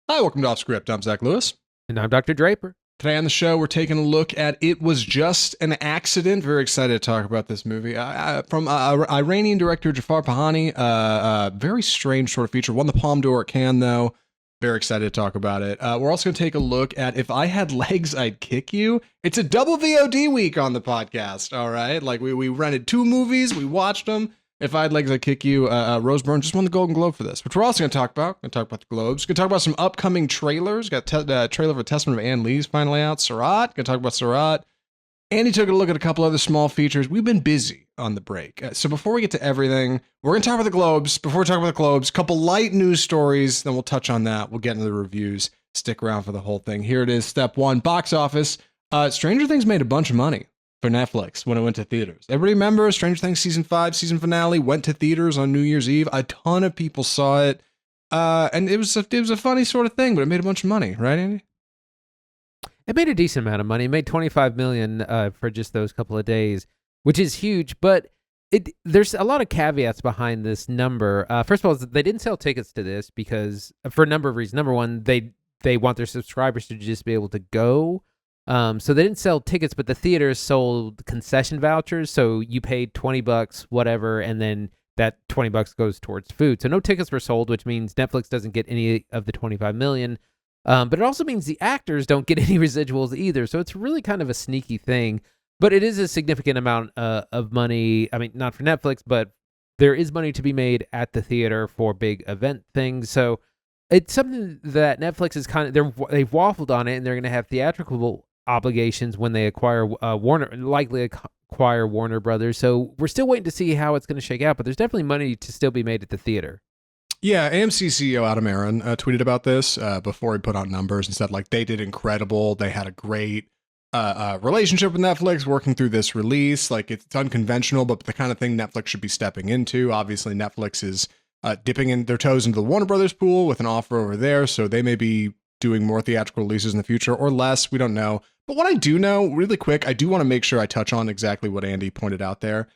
Hi, welcome to Off Script. I'm Zach Lewis. And I'm Dr. Draper. Today on the show, we're taking a look at It Was Just an Accident. Very excited to talk about this movie. From Iranian director Jafar Panahi. Very strange sort of feature. Won the Palme d'Or at Cannes, though. Very excited to talk about it. We're also going to take a look at If I Had Legs, I'd Kick You. It's a double VOD week on the podcast, all right? Like, we rented two movies. We watched them. If I Had Legs, I'd Kick You. Rose Byrne just won the Golden Globe for this, which we're also going to talk about. We're going to talk about the Globes. We're going to talk about some upcoming trailers. Got a trailer for Testament of Anne Lee's finally out. Sirat. Going to talk about Sirat. Andy took a look at a couple other small features. We've been busy on the break. So before we get to everything, we're going to talk about the Globes. Before we talk about the Globes, a couple light news stories. Then we'll touch on that. We'll get into the reviews. Stick around for the whole thing. Here it is. Step one, box office. Stranger Things made a bunch of money for Netflix when it went to theaters. Everybody remember Stranger Things season 5, season finale, went to theaters on New Year's Eve. A ton of people saw it. And it was a funny sort of thing, but it made a bunch of money, right, Andy? It made a decent amount of money. It made $25 million for just those couple of days, which is huge. But there's a lot of caveats behind this number. First of all, they didn't sell tickets to this because for a number of reasons. Number one, they want their subscribers to just be able to go. So they didn't sell tickets, but the theaters sold concession vouchers. So you paid $20, whatever, and then that $20 goes towards food. So no tickets were sold, which means Netflix doesn't get any of the $25 million. But it also means the actors don't get any residuals either. So it's really kind of a sneaky thing. But it is a significant amount of money. I mean, not for Netflix, but there is money to be made at the theater for big event things. So it's something that Netflix is they've waffled on it, and they're going to have theatrical obligations when they acquire likely acquire Warner Brothers. So we're still waiting to see how it's going to shake out, but there's definitely money to still be made at the theater. Yeah, AMC CEO Adam Aron tweeted about this before he put out numbers and said, like, they did incredible. They had a great relationship with Netflix working through this release. Like, it's unconventional, but the kind of thing Netflix should be stepping into. Obviously, Netflix is dipping in their toes into the Warner Brothers pool with an offer over there, so they may be doing more theatrical releases in the future or less. We don't know. But what I do know, really quick, I do want to make sure I touch on exactly what Andy pointed out there.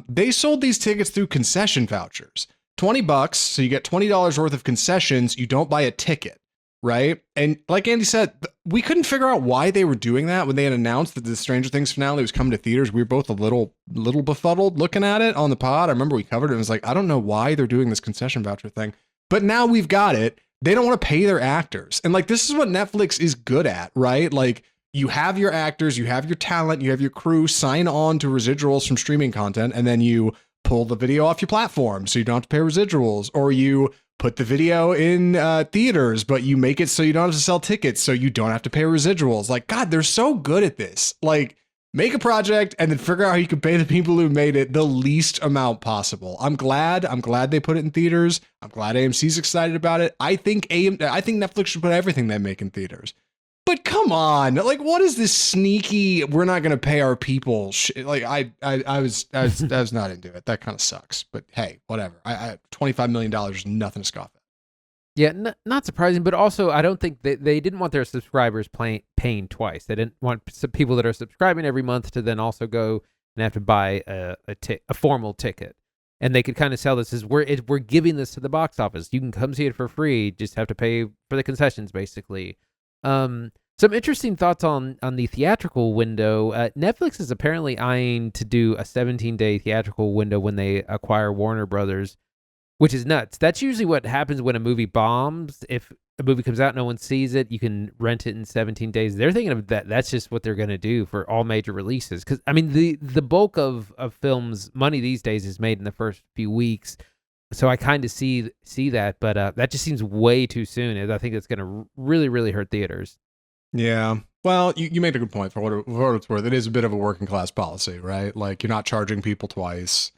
They sold these tickets through concession vouchers. $20, so you get $20 worth of concessions. You don't buy a ticket, right? And like Andy said, we couldn't figure out why they were doing that when they had announced that the Stranger Things finale was coming to theaters. We were both a little befuddled looking at it on the pod. I remember we covered it and it was like, I don't know why they're doing this concession voucher thing. But now we've got it. They don't want to pay their actors. And like, this is what Netflix is good at, right? Like, you have your actors, you have your talent, you have your crew sign on to residuals from streaming content, and then you pull the video off your platform so you don't have to pay residuals, or you put the video in theaters, but you make it so you don't have to sell tickets so you don't have to pay residuals. Like, God, they're so good at this. Like, make a project and then figure out how you can pay the people who made it the least amount possible. I'm glad they put it in theaters. I'm glad AMC's excited about it. I think Netflix should put everything they make in theaters. But come on, like, what is this sneaky, we're not going to pay our people shit? Like, I was not into it. That kind of sucks. But hey, whatever. $25 million is nothing to scoff at. Yeah, not surprising, but also I don't think they didn't want their subscribers paying twice. They didn't want some people that are subscribing every month to then also go and have to buy a formal ticket. And they could kind of sell this as we're giving this to the box office. You can come see it for free. Just have to pay for the concessions, basically. Some interesting thoughts on the theatrical window. Netflix is apparently eyeing to do a 17-day theatrical window when they acquire Warner Brothers, which is nuts. That's usually what happens when a movie bombs. If a movie comes out, no one sees it, you can rent it in 17 days. They're thinking of that. That's just what they're going to do for all major releases. Because, I mean, the bulk of films' money these days is made in the first few weeks. So I kind of see that, but that just seems way too soon. I think it's going to really, really hurt theaters. Yeah. Well, you made a good point for what it's worth. It is a bit of a working class policy, right? Like, you're not charging people twice.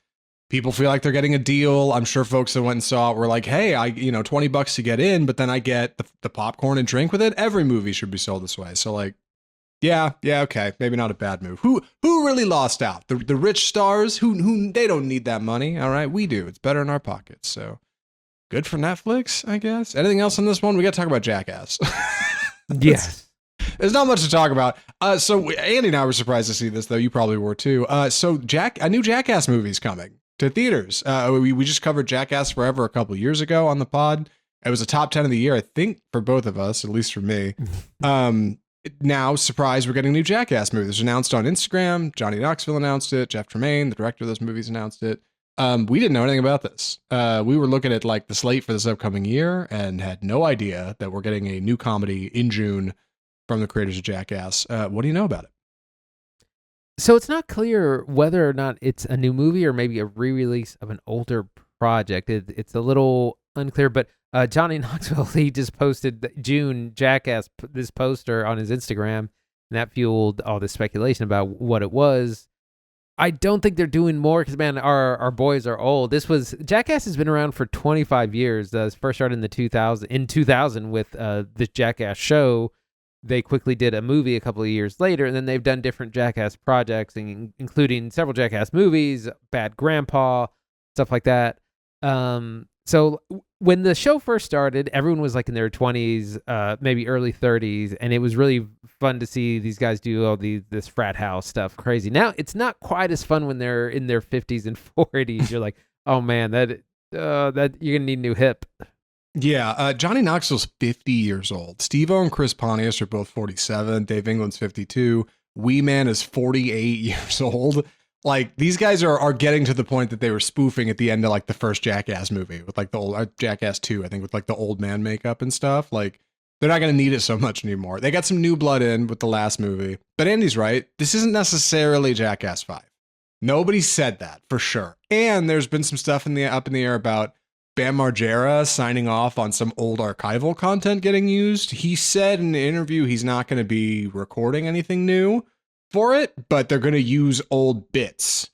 People feel like they're getting a deal. I'm sure folks that went and saw it were like, hey, $20 to get in, but then I get the popcorn and drink with it. Every movie should be sold this way. So like, yeah, okay, maybe not a bad move. Who really lost out? The rich stars who they don't need that money. All right, we do. It's better in our pockets. So good for Netflix, I guess. Anything else on this one? We got to talk about Jackass. Yes. There's not much to talk about. So Andy and I were surprised to see this, though. You probably were too. So a new Jackass movie is coming to theaters. We just covered Jackass Forever a couple years ago on the pod. It was a top 10 of the year, I think, for both of us, at least for me. Now, surprise, we're getting a new Jackass movie. It was announced on Instagram. Johnny Knoxville announced it. Jeff Tremaine, the director of those movies, announced it. We didn't know anything about this. We were looking at like the slate for this upcoming year and had no idea that we're getting a new comedy in June from the creators of Jackass. What do you know about it? So it's not clear whether or not it's a new movie or maybe a re-release of an older project. It's a little unclear, but Johnny Knoxville, he just posted June Jackass, this poster on his Instagram, and that fueled all this speculation about what it was. I don't think they're doing more because, man, our boys are old. Jackass has been around for 25 years. First started in 2000 with the Jackass show. They quickly did a movie a couple of years later, and then they've done different Jackass projects, including several Jackass movies, Bad Grandpa, stuff like that. So when the show first started, everyone was like in their 20s, maybe early 30s, and it was really fun to see these guys do all this frat house stuff, crazy. Now it's not quite as fun when they're in their 50s and 40s. You're like, oh man, that you're gonna need a new hip. Yeah, Johnny Knoxville's 50 years old. Steve-O and Chris Pontius are both 47. Dave England's 52. Wee Man is 48 years old. Like, these guys are getting to the point that they were spoofing at the end of like the first Jackass movie with like the old Jackass 2, I think, with like the old man makeup and stuff. Like, they're not going to need it so much anymore. They got some new blood in with the last movie. But Andy's right. This isn't necessarily Jackass 5. Nobody said that for sure. And there's been some stuff up in the air about Bam Margera signing off on some old archival content getting used. He said in an interview he's not going to be recording anything new for it, but they're going to use old bits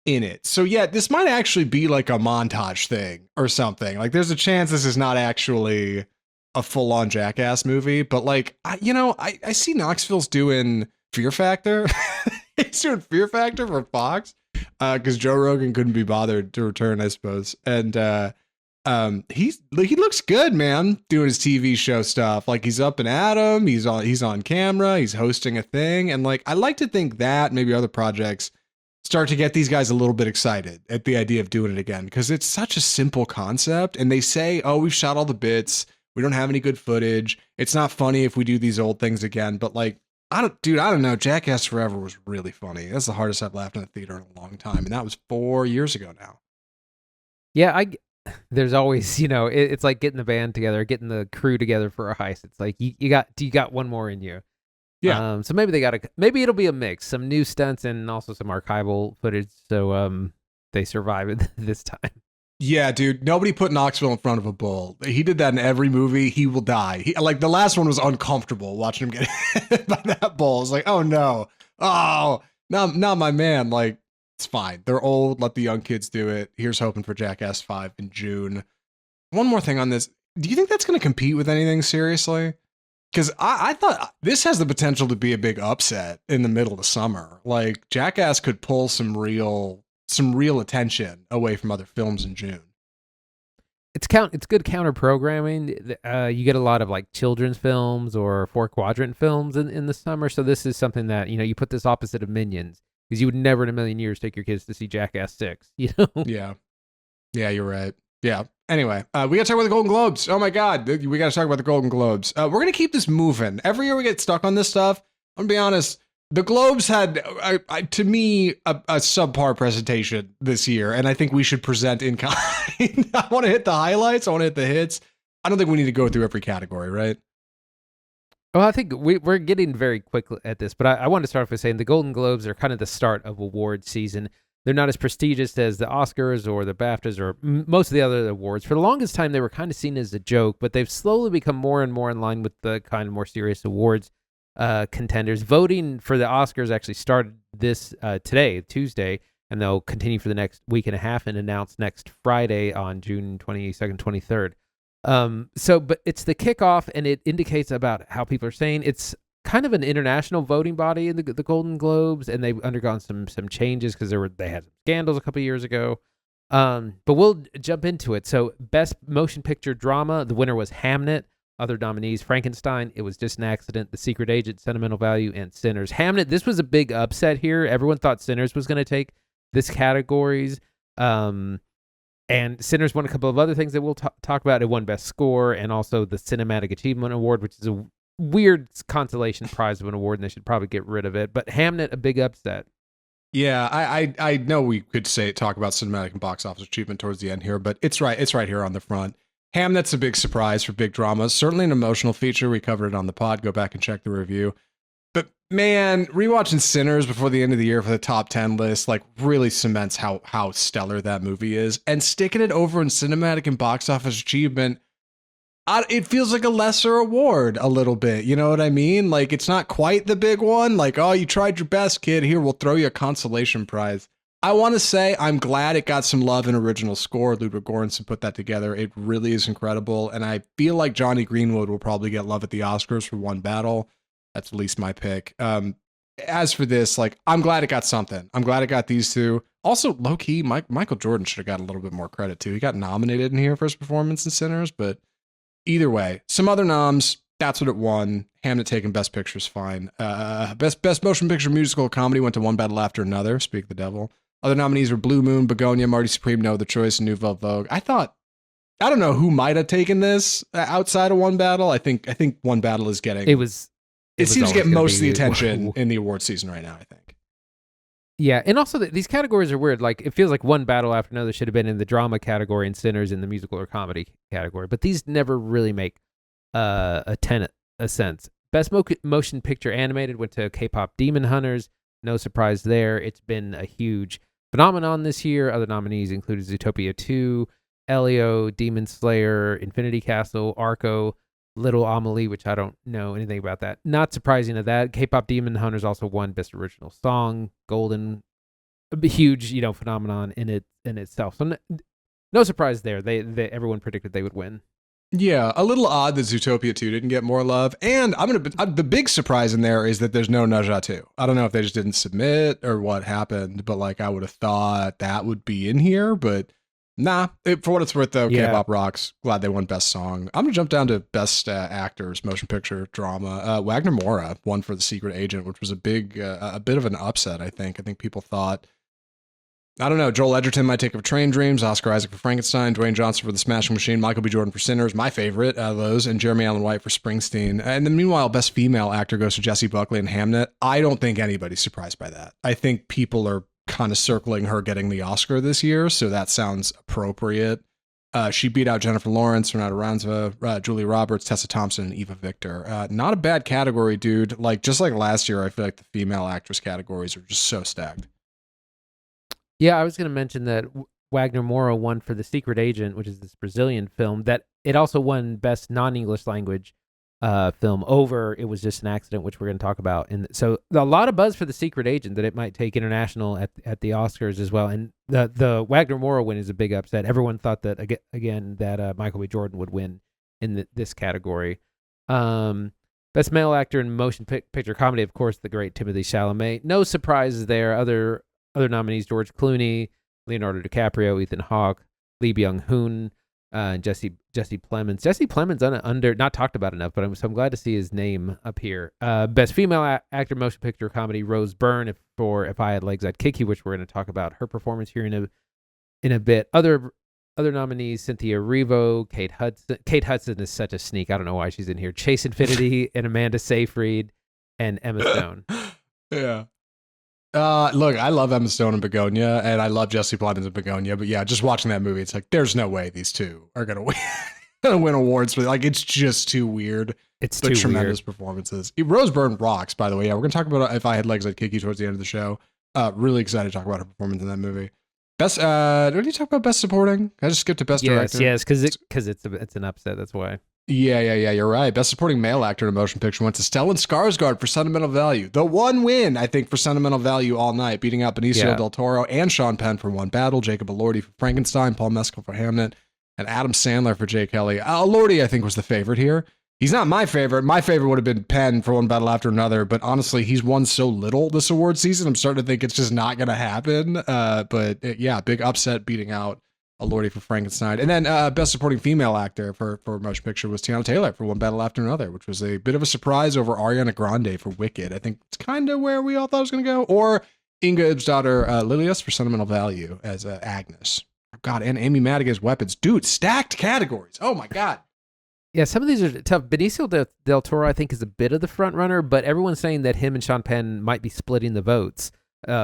in it. So yeah, this might actually be like a montage thing or something. Like, there's a chance this is not actually a full-on Jackass movie, but like, I see Knoxville's doing Fear Factor. He's doing Fear Factor for Fox because Joe Rogan couldn't be bothered to return, I suppose. And he looks good, man, doing his TV show stuff. Like, he's up and at 'em, he's on camera, he's hosting a thing, and like, I like to think that maybe other projects start to get these guys a little bit excited at the idea of doing it again, because it's such a simple concept. And they say, oh, we've shot all the bits, we don't have any good footage, it's not funny if we do these old things again. But like, I don't know, Jackass Forever was really funny. That's the hardest I've laughed in a theater in a long time, and that was 4 years ago now. Yeah, there's always, it's like getting the band together, getting the crew together for a heist. It's like you got one more in you. Yeah. So maybe maybe it'll be a mix, some new stunts and also some archival footage, so they survive it this time. Yeah, dude. Nobody put Knoxville in front of a bull. He did that in every movie. He will die. Like, the last one was uncomfortable watching him get hit by that bull. It's like, oh no, not my man. Like, it's fine. They're old. Let the young kids do it. Here's hoping for Jackass 5 in June. One more thing on this. Do you think that's going to compete with anything, seriously? Because I thought this has the potential to be a big upset in the middle of summer. Like, Jackass could pull some real attention away from other films in June. It's good counter programming. You get a lot of like children's films or 4-quadrant films in the summer. So this is something that, you put this opposite of Minions. Because you would never in a million years take your kids to see Jackass 6, Yeah. Yeah, you're right. Yeah. Anyway, we got to talk about the Golden Globes. Oh my God. We got to talk about the Golden Globes. We're going to keep this moving. Every year we get stuck on this stuff. I'm going to be honest. The Globes had, to me, a subpar presentation this year. And I think we should present in kind. I want to hit the highlights. I want to hit the hits. I don't think we need to go through every category, right? Well, I think we're getting very quick at this, but I want to start off by saying the Golden Globes are kind of the start of award season. They're not as prestigious as the Oscars or the BAFTAs or most of the other awards. For the longest time, they were kind of seen as a joke, but they've slowly become more and more in line with the kind of more serious awards contenders. Voting for the Oscars actually started today, Tuesday, and they'll continue for the next week and a half and announce next Friday on June 22nd, 23rd. But it's the kickoff, and it indicates about how people are saying. It's kind of an international voting body in the Golden Globes, and they've undergone some changes because they had some scandals a couple of years ago. But we'll jump into it. So, Best Motion Picture Drama, the winner was Hamnet. Other nominees: Frankenstein, It Was Just an Accident, The Secret Agent, Sentimental Value, and Sinners. Hamnet, this was a big upset here. Everyone thought Sinners was going to take this categories. And And Sinners won a couple of other things that we'll talk about. It won Best Score and also the Cinematic Achievement Award, which is a weird consolation prize of an award, and they should probably get rid of it. But Hamnet, a big upset. Yeah, I know we could talk about cinematic and box office achievement towards the end here, but it's right here on the front. Hamnet's a big surprise for big dramas. Certainly an emotional feature. We covered it on the pod. Go back and check the review. But man, rewatching Sinners before the end of the year for the top 10 list, like, really cements how stellar that movie is. And sticking it over in cinematic and box office achievement, it feels like a lesser award a little bit. You know what I mean? Like, it's not quite the big one. Like, oh, you tried your best, kid. Here, we'll throw you a consolation prize. I want to say I'm glad it got some love in original score. Ludwig Göransson put that together. It really is incredible. And I feel like Johnny Greenwood will probably get love at the Oscars for One Battle. That's at least my pick. As for this, like, I'm glad it got something. I'm glad it got these two. Also, low-key, Michael Jordan should have got a little bit more credit, too. He got nominated in here for his performance in Sinners, but either way, some other noms, that's what it won. Hamnet taking Best Picture is fine. Best Motion Picture Musical Comedy went to One Battle After Another, Speak the Devil. Other nominees were Blue Moon, Begonia, Marty Supreme, No Other Choice, and Nouvelle Vogue. I don't know who might have taken this outside of One Battle. I think One Battle is getting... It seems to get most of the attention in the award season right now, I think. Yeah, and also these categories are weird. Like, it feels like One Battle After Another should have been in the drama category and Sinners in the musical or comedy category. But these never really make a sense. Best Motion Picture Animated went to K-pop Demon Hunters. No surprise there. It's been a huge phenomenon this year. Other nominees included Zootopia 2, Elio, Demon Slayer, Infinity Castle, Arco, Little Amelie, which I don't know anything about that. Not surprising at that. K-pop Demon Hunters also won Best Original Song, Golden, a huge, phenomenon in itself. So no surprise there. They everyone predicted they would win. Yeah, a little odd that Zootopia 2 didn't get more love. And the big surprise in there is that there's no Ne Zha 2. I don't know if they just didn't submit or what happened, but like, I would have thought that would be in here, but nah. For what it's worth, though, Yeah. K-pop rocks. Glad they won Best Song. I'm gonna jump down to Best Actors, Motion Picture, Drama. Wagner Moura won for The Secret Agent, which was a bit of an upset. I think people thought, I don't know, Joel Edgerton might take up Train Dreams, Oscar Isaac for Frankenstein, Dwayne Johnson for The Smashing Machine, Michael B. Jordan for Sinners, my favorite out of those, and Jeremy Allen White for Springsteen. And then meanwhile, Best Female Actor goes to Jessie Buckley in Hamnet. I don't think anybody's surprised by that. I think people are kind of circling her getting the Oscar this year, so that sounds appropriate. She beat out Jennifer Lawrence, Renata Ranzva, Julia Roberts, Tessa Thompson, and Eva Victor. Not a bad category, dude. Like, just like last year, I feel like the female actress categories are just so stacked. Yeah, I was going to mention that Wagner Moura won for The Secret Agent, which is this Brazilian film, that it also won Best Non-English Language film over It Was Just an Accident, which we're going to talk about. And so a lot of buzz for The Secret Agent that it might take international at the Oscars as well. And the Wagner Moura win is a big upset. Everyone thought that, again, that Michael B. Jordan would win in this category. Best Male Actor in Motion Picture Comedy, of course, the great Timothée Chalamet. No surprises there. Other nominees: George Clooney, Leonardo DiCaprio, Ethan Hawke, Lee Byung-hun, Jesse Plemons. Jesse Plemons not talked about enough, but I'm glad to see his name up here. Best Female Actor Motion Picture Comedy: Rose Byrne for If I Had Legs I'd Kick You, which we're going to talk about her performance here in a bit. Other nominees: Cynthia Erivo, Kate Hudson. Kate Hudson is such a sneak. I don't know why she's in here. Chase Infinity and Amanda Seyfried and Emma Stone. Yeah. Look, I love Emma Stone and Begonia, and I love Jesse Plemons and Begonia, but yeah, just watching that movie, it's like, there's no way these two are gonna win awards for, like, it's just too weird. It's too tremendous weird. Performances. Rose Byrne rocks, by the way. Yeah, we're gonna talk about If I Had Legs I'd Kick You towards the end of the show. Really excited to talk about her performance in that movie. Best, did you talk about Best Supporting? Can I just skip to Best Director? Yes, because it's an upset. That's why. Yeah, you're right. Best Supporting Male Actor in a Motion Picture went to Stellan Skarsgård for Sentimental Value. The one win, I think, for Sentimental Value all night, beating out Benicio del Toro and Sean Penn for One Battle, Jacob Elordi for Frankenstein, Paul Mescal for Hamnet, and Adam Sandler for Jay Kelly. Elordi, I think, was the favorite here. He's not my favorite. My favorite would have been Penn for One Battle After Another, but honestly, he's won so little this award season, I'm starting to think it's just not going to happen. Big upset beating out Elordi for Frankenstein. And then Best Supporting Female Actor for Motion Picture was Tiana Taylor for One Battle After Another, which was a bit of a surprise over Ariana Grande for Wicked. I think it's kind of where we all thought it was going to go. Or Inga Ibsdottir Lilias for Sentimental Value as Agnes. God, and Amy Madigan's Weapons. Dude, stacked categories. Oh my God. Yeah, some of these are tough. Benicio del Toro, I think, is a bit of the front runner, but everyone's saying that him and Sean Penn might be splitting the votes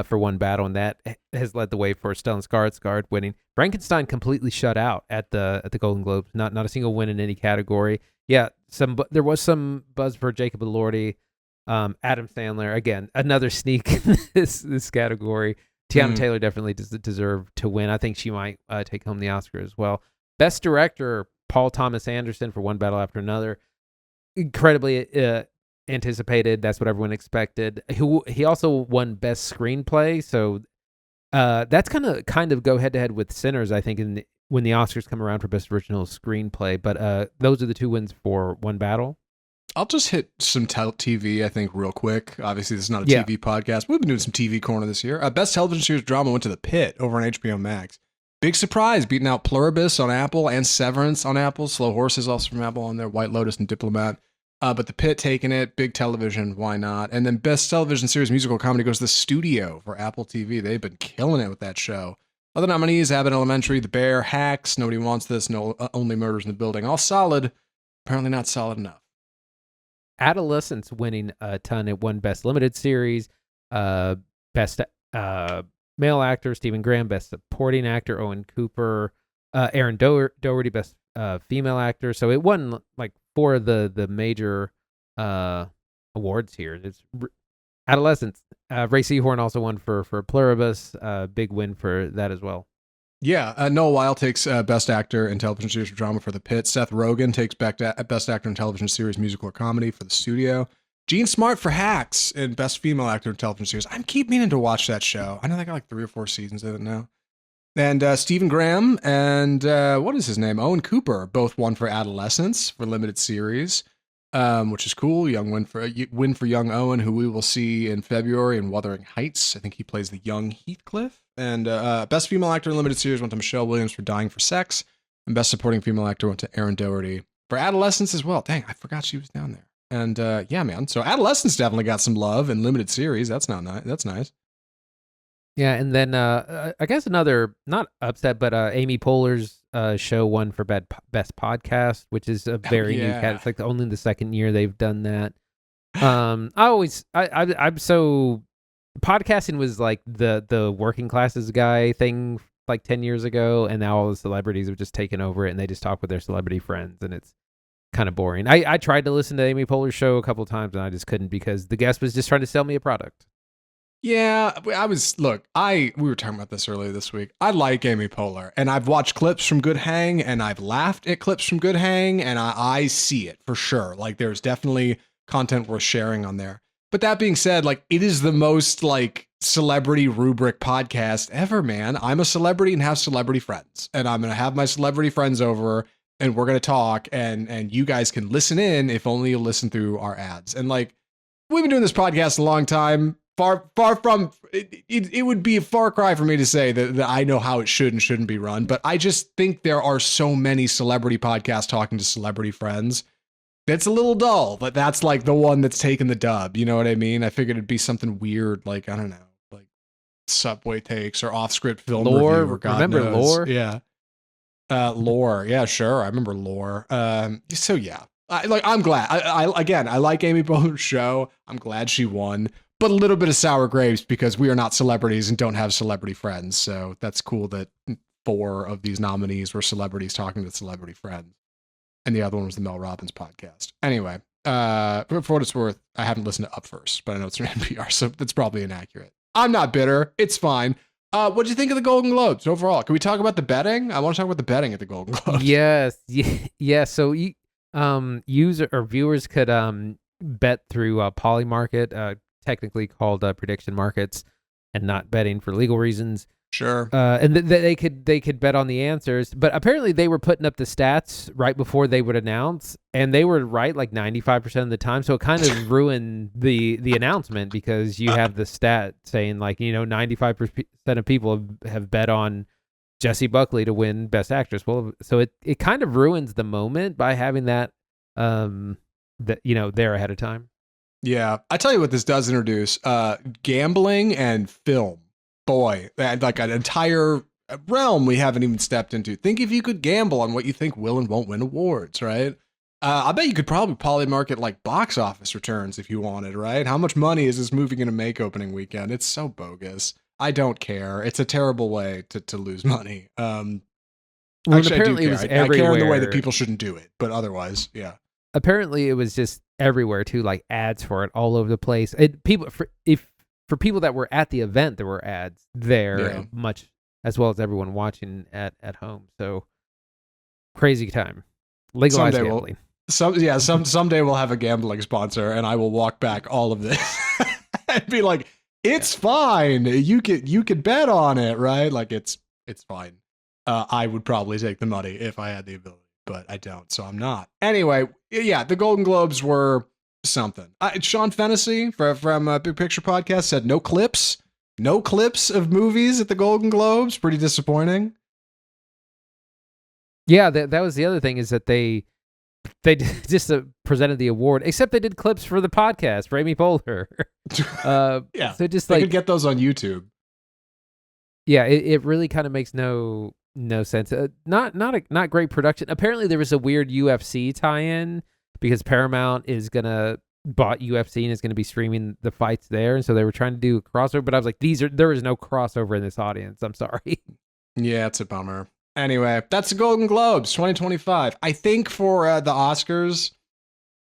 for one battle, and that has led the way for Stellan Skarsgård winning. Frankenstein completely shut out at the Golden Globes. Not a single win in any category. Yeah, there was some buzz for Jacob Elordi. Adam Sandler, again, another sneak in this category. Tiana Taylor definitely does deserve to win. I think she might take home the Oscar as well. Best Director, Paul Thomas Anderson for One Battle After Another. Incredibly anticipated. That's what everyone expected. He also won Best Screenplay, so that's kind of go head-to-head with Sinners, I think, when the Oscars come around for Best Original Screenplay. But those are the two wins for One Battle. I'll just hit some TV, I think, real quick. Obviously, this is not a TV podcast. We've been doing some TV corner this year. Best Television Series Drama went to The Pit over on HBO Max. Big surprise, beating out Pluribus on Apple and Severance on Apple. Slow Horses also from Apple on there. White Lotus and Diplomat. But The Pit taking it. Big television. Why not? And then Best Television Series Musical Comedy goes to The Studio for Apple TV. They've been killing it with that show. Other nominees, Abbott Elementary, The Bear, Hacks, Nobody Wants This, No Only Murders in the Building. All solid. Apparently not solid enough. Adolescence winning a ton. It won Best Limited Series, Best Male Actor, Stephen Graham, Best Supporting Actor, Owen Cooper, Aaron Doherty, Best Female Actor. So it won like 4 of the major awards here. It's Adolescence. Ray Seahorn also won for Pluribus. Big win for that as well. Yeah, Noah Weil takes Best Actor in Television Series or Drama for The Pit. Seth Rogen takes Best Actor in Television Series, Musical or Comedy for The Studio. Gene Smart for Hacks and Best Female Actor in Television Series. I keep meaning to watch that show. I know they got like 3 or 4 seasons of it now. And Stephen Graham and what is his name? Owen Cooper both won for Adolescence for Limited Series, which is cool. Win for young Owen, who we will see in February in Wuthering Heights. I think he plays the young Heathcliff. And Best Female Actor in Limited Series went to Michelle Williams for Dying for Sex. And Best Supporting Female Actor went to Aaron Doherty for Adolescence as well. Dang, I forgot she was down there. And yeah, man. So Adolescence definitely got some love in Limited Series. That's not nice. That's nice. Yeah, and then I guess another, not upset, but Amy Poehler's show won for Best Podcast, which is a very new cat. It's like only the second year they've done that. I'm so... Podcasting was like the working classes guy thing like 10 years ago, and now all the celebrities have just taken over it, and they just talk with their celebrity friends, and it's kind of boring. I tried to listen to Amy Poehler's show a couple of times, and I just couldn't because the guest was just trying to sell me a product. Yeah, we were talking about this earlier this week. I like Amy Poehler, and I've watched clips from Good Hang, and I've laughed at clips from Good Hang, and I see it for sure. Like, there's definitely content worth sharing on there. But that being said, like, it is the most like celebrity rubric podcast ever, man. I'm a celebrity and have celebrity friends, and I'm going to have my celebrity friends over, and we're going to talk, and you guys can listen in if only you listen through our ads. And like, we've been doing this podcast a long time. Far from it would be a far cry for me to say that I know how it should and shouldn't be run. But I just think there are so many celebrity podcasts talking to celebrity friends. It's a little dull, but that's like the one that's taken the dub. You know what I mean? I figured it'd be something weird, like, I don't know, like Subway Takes or Off Script Film Lore, Review. Or God remember knows. Lore? Yeah. Lore. Yeah, sure. I remember Lore. So yeah, I'm glad. I like Amy Poehler's show. I'm glad she won, but a little bit of sour grapes because we are not celebrities and don't have celebrity friends. So that's cool that 4 of these nominees were celebrities talking to celebrity friends. And the other one was the Mel Robbins podcast. Anyway, for what it's worth, I haven't listened to Up First, but I know it's from NPR, so that's probably inaccurate. I'm not bitter. It's fine. What did you think of the Golden Globes overall? Can we talk about the betting? I want to talk about the betting at the Golden Globes. Yes. Yeah. So user or viewers could bet through Polymarket, technically called prediction markets, and not betting for legal reasons. Sure. And they could bet on the answers, but apparently they were putting up the stats right before they would announce, and they were right like 95% of the time. So it kind of ruined the announcement because you have the stat saying like, 95% of people have bet on Jessie Buckley to win Best Actress. Well, so it kind of ruins the moment by having that there ahead of time. Yeah, I tell you what this does introduce: gambling and film. Boy, like an entire realm we haven't even stepped into. Think if you could gamble on what you think will and won't win awards, right? I bet you could probably Polymarket like box office returns if you wanted, right? How much money is this movie going to make opening weekend? It's so bogus. I don't care. It's a terrible way to lose money. Well, Actually, I do apparently it care. was I care in the way everywhere. that people shouldn't do it, but otherwise, yeah. Apparently, it was just everywhere too, like ads for it all over the place. For people that were at the event, there were ads there, Yeah. much as well as everyone watching at home. So crazy time. Legalized Someday gambling. Someday we'll have a gambling sponsor, and I will walk back all of this and be like, "It's fine. You could bet on it, right? Like it's fine." I would probably take the money if I had the ability, but I don't, so I'm not. Anyway, yeah, the Golden Globes were something. Sean Fennessy from Big Picture Podcast said no clips of movies at the Golden Globes. Pretty disappointing. Yeah, that was the other thing, is that they just presented the award, except they did clips for the podcast for Amy Poehler. Yeah, so just they could get those on YouTube. Yeah, it really kind of makes no sense. Not great production. Apparently, there was a weird UFC tie-in because Paramount is gonna bought UFC and is gonna be streaming the fights there, and so they were trying to do a crossover. But I was like, there is no crossover in this audience. I'm sorry. Yeah, it's a bummer. Anyway, that's the Golden Globes 2025. I think for the Oscars,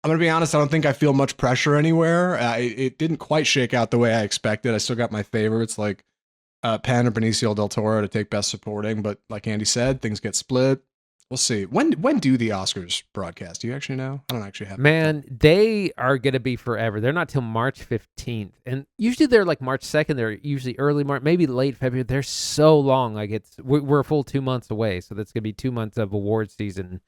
I'm going to be honest, I don't think I feel much pressure anywhere. It didn't quite shake out the way I expected. I still got my favorites like Penn or Benicio del Toro to take Best Supporting, but like Andy said, things get split. We'll see. When do the Oscars broadcast? Do you actually know? I don't actually have. Man, they are going to be forever. They're not till March 15th. And usually they're like March 2nd. They're usually early March, maybe late February. They're so long. Like we're a full 2 months away. So that's going to be 2 months of award season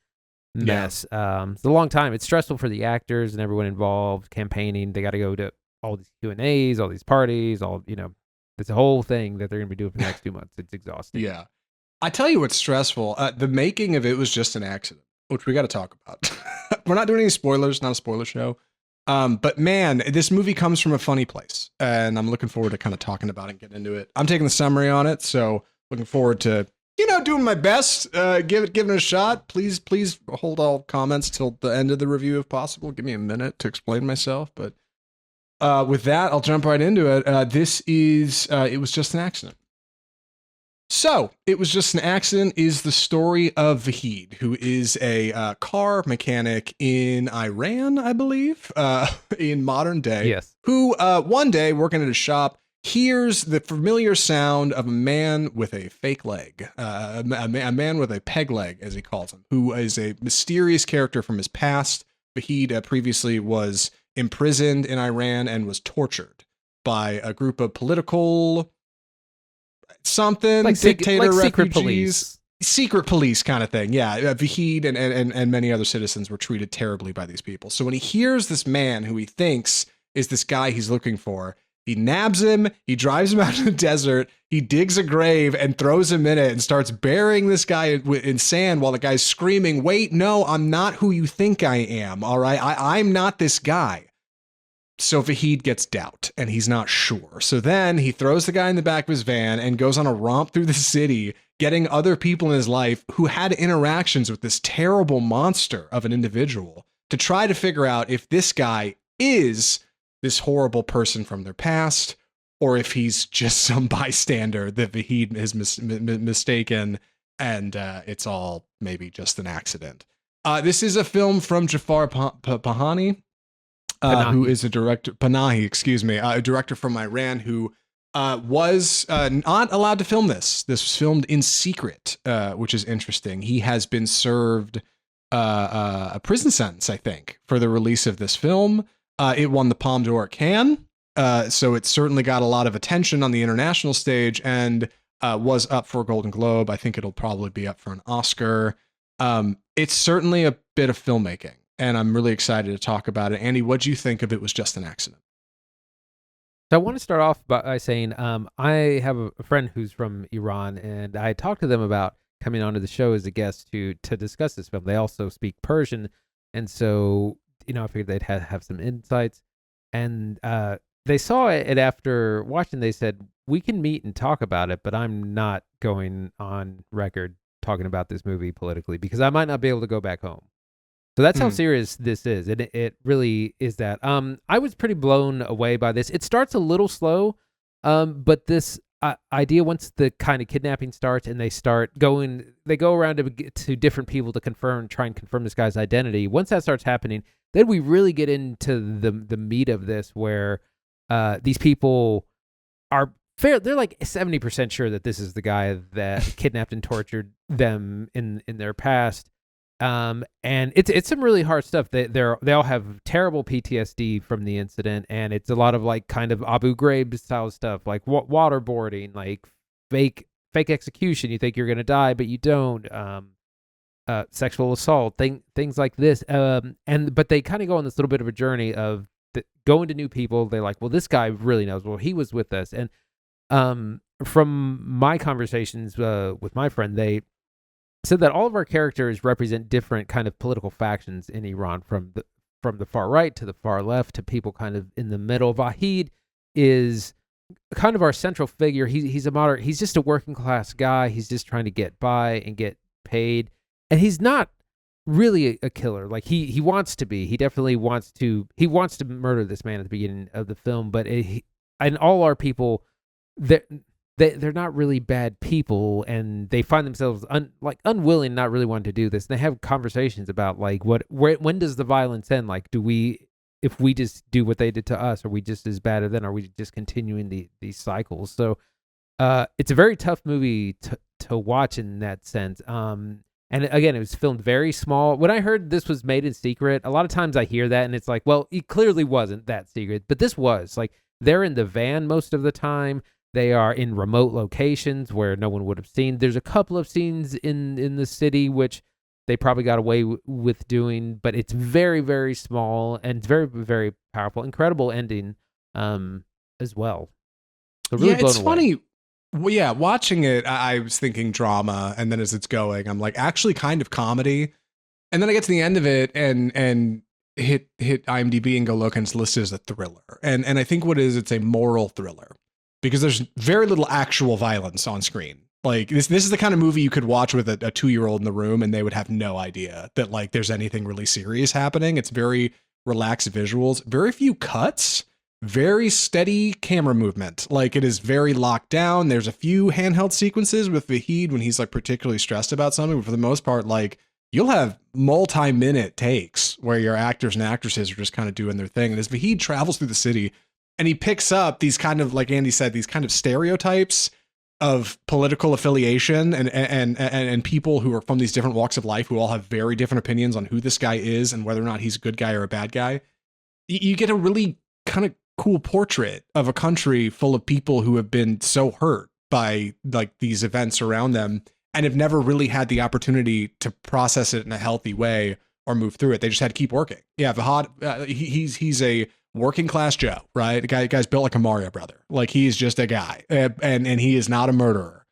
mess. Yeah. It's a long time. It's stressful for the actors and everyone involved, campaigning. They got to go to all these Q&As, all these parties, it's a whole thing that they're going to be doing for the next 2 months. It's exhausting. Yeah. I tell you what's stressful. The making of it was just an accident, which we got to talk about. We're not doing any spoilers, not a spoiler show. But man, this movie comes from a funny place, and I'm looking forward to kind of talking about it and getting into it. I'm taking the summary on it, so looking forward to, doing my best, giving it a shot. Please hold all comments till the end of the review if possible. Give me a minute to explain myself, but with that, I'll jump right into it. It was just an accident. So, It Was Just an Accident is the story of Vahid, who is a car mechanic in Iran, I believe, in modern day. Yes. Who one day, working at a shop, hears the familiar sound of a man with a fake leg, a man with a peg leg, as he calls him, who is a mysterious character from his past. Vahid previously was imprisoned in Iran and was tortured by a group of political something, like dictator refugees, secret police kind of thing. Yeah, Vahid and many other citizens were treated terribly by these people. So when he hears this man who he thinks is this guy he's looking for, he nabs him, he drives him out in the desert, he digs a grave and throws him in it and starts burying this guy in sand while the guy's screaming, "Wait, no, I'm not who you think I am, all right? I'm not this guy." So Vahid gets doubt, and he's not sure. So then he throws the guy in the back of his van and goes on a romp through the city, getting other people in his life who had interactions with this terrible monster of an individual to try to figure out if this guy is this horrible person from their past, or if he's just some bystander that Vahid is mistaken, and it's all maybe just an accident. This is a film from Jafar Panahi. Who is a director, Panahi, a director from Iran who was not allowed to film this. This was filmed in secret, which is interesting. He has been served a prison sentence, I think, for the release of this film. It won the Palme d'Or at Cannes, so it certainly got a lot of attention on the international stage and was up for a Golden Globe. I think it'll probably be up for an Oscar. It's certainly a bit of filmmaking, and I'm really excited to talk about it. Andy, what do you think of It Was Just an Accident? So I want to start off by saying I have a friend who's from Iran, and I talked to them about coming onto the show as a guest to discuss this film. They also speak Persian, and so I figured they'd have some insights. And they saw it, and after watching, they said, we can meet and talk about it, but I'm not going on record talking about this movie politically because I might not be able to go back home. So that's how serious this is. And it really is that. I was pretty blown away by this. It starts a little slow, but this idea, once the kind of kidnapping starts and they go around to different people to try and confirm this guy's identity. Once that starts happening, then we really get into the meat of this, where these people are fair. They're like 70% sure that this is the guy that kidnapped and tortured them in their past. And it's some really hard stuff. They all have terrible PTSD from the incident, and it's a lot of like kind of Abu Ghraib style stuff, like waterboarding, like fake execution. You think you're gonna die, but you don't. Sexual assault, things like this. But they kind of go on this little bit of a journey of going to new people. They're like, well, this guy really knows. Well, he was with us, and from my conversations with my friend, they said that all of our characters represent different kind of political factions in Iran, from the far right to the far left to people kind of in the middle. Vahid is kind of our central figure. He's a moderate. He's just a working class guy. He's just trying to get by and get paid, and he's not really a killer. Like he wants to be. He definitely wants to. He wants to murder this man at the beginning of the film. But and all our people, they're not really bad people, and they find themselves unwilling, not really wanting to do this. And they have conversations about like when does the violence end? Like, if we just do what they did to us, are we just as bad, or then are we just continuing these cycles? So it's a very tough movie to watch in that sense. And again, it was filmed very small. When I heard this was made in secret, a lot of times I hear that and it's like, well, it clearly wasn't that secret, but this was. Like, they're in the van most of the time. They are in remote locations where no one would have seen. There's a couple of scenes in the city which they probably got away with doing, but it's very, very small, and it's very, very powerful. Incredible ending as well. So really blown it's away. Funny. Well, yeah, watching it, I was thinking drama, and then as it's going, I'm like, actually kind of comedy. And then I get to the end of it and hit IMDb and go look, and it's listed as a thriller. And I think what it is, it's a moral thriller, because there's very little actual violence on screen. Like this is the kind of movie you could watch with a 2-year-old in the room, and they would have no idea that like there's anything really serious happening. It's very relaxed visuals, very few cuts, very steady camera movement. Like, it is very locked down. There's a few handheld sequences with Vahid when he's like particularly stressed about something, but for the most part, like, you'll have multi-minute takes where your actors and actresses are just kind of doing their thing. And as Vahid travels through the city, and he picks up these kind of, like Andy said, these kind of stereotypes of political affiliation and people who are from these different walks of life who all have very different opinions on who this guy is and whether or not he's a good guy or a bad guy. You get a really kind of cool portrait of a country full of people who have been so hurt by like these events around them and have never really had the opportunity to process it in a healthy way or move through it. They just had to keep working. Yeah, Vahid, he's a working class Joe, right? The guy's built like a Mario brother. Like, he's just a guy, and he is not a murderer.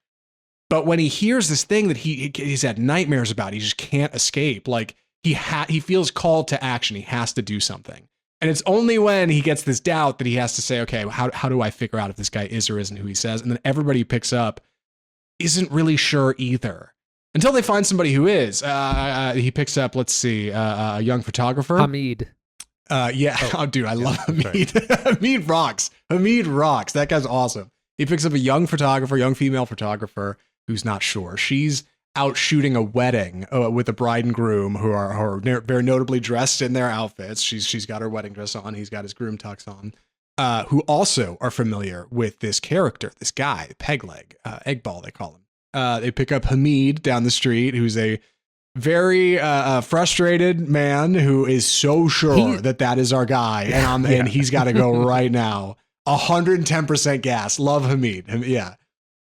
But when he hears this thing that he's had nightmares about, he just can't escape. Like, he feels called to action. He has to do something. And it's only when he gets this doubt that he has to say, okay, how do I figure out if this guy is or isn't who he says? And then everybody he picks up isn't really sure either, until they find somebody who is. He picks up, let's see, a young photographer. Hamid. Yeah. Oh, dude, I love Hamid. Hamid rocks. Hamid rocks. That guy's awesome. He picks up a young female photographer who's not sure. She's out shooting a wedding with a bride and groom who are very notably dressed in their outfits. She's got her wedding dress on. He's got his groom tux on, who also are familiar with this character, this guy, Pegleg, Eggball, they call him. They pick up Hamid down the street, who's a very frustrated man who is so sure that is our guy, and he's got to go right now. 110% gas. Love Hamid. Yeah.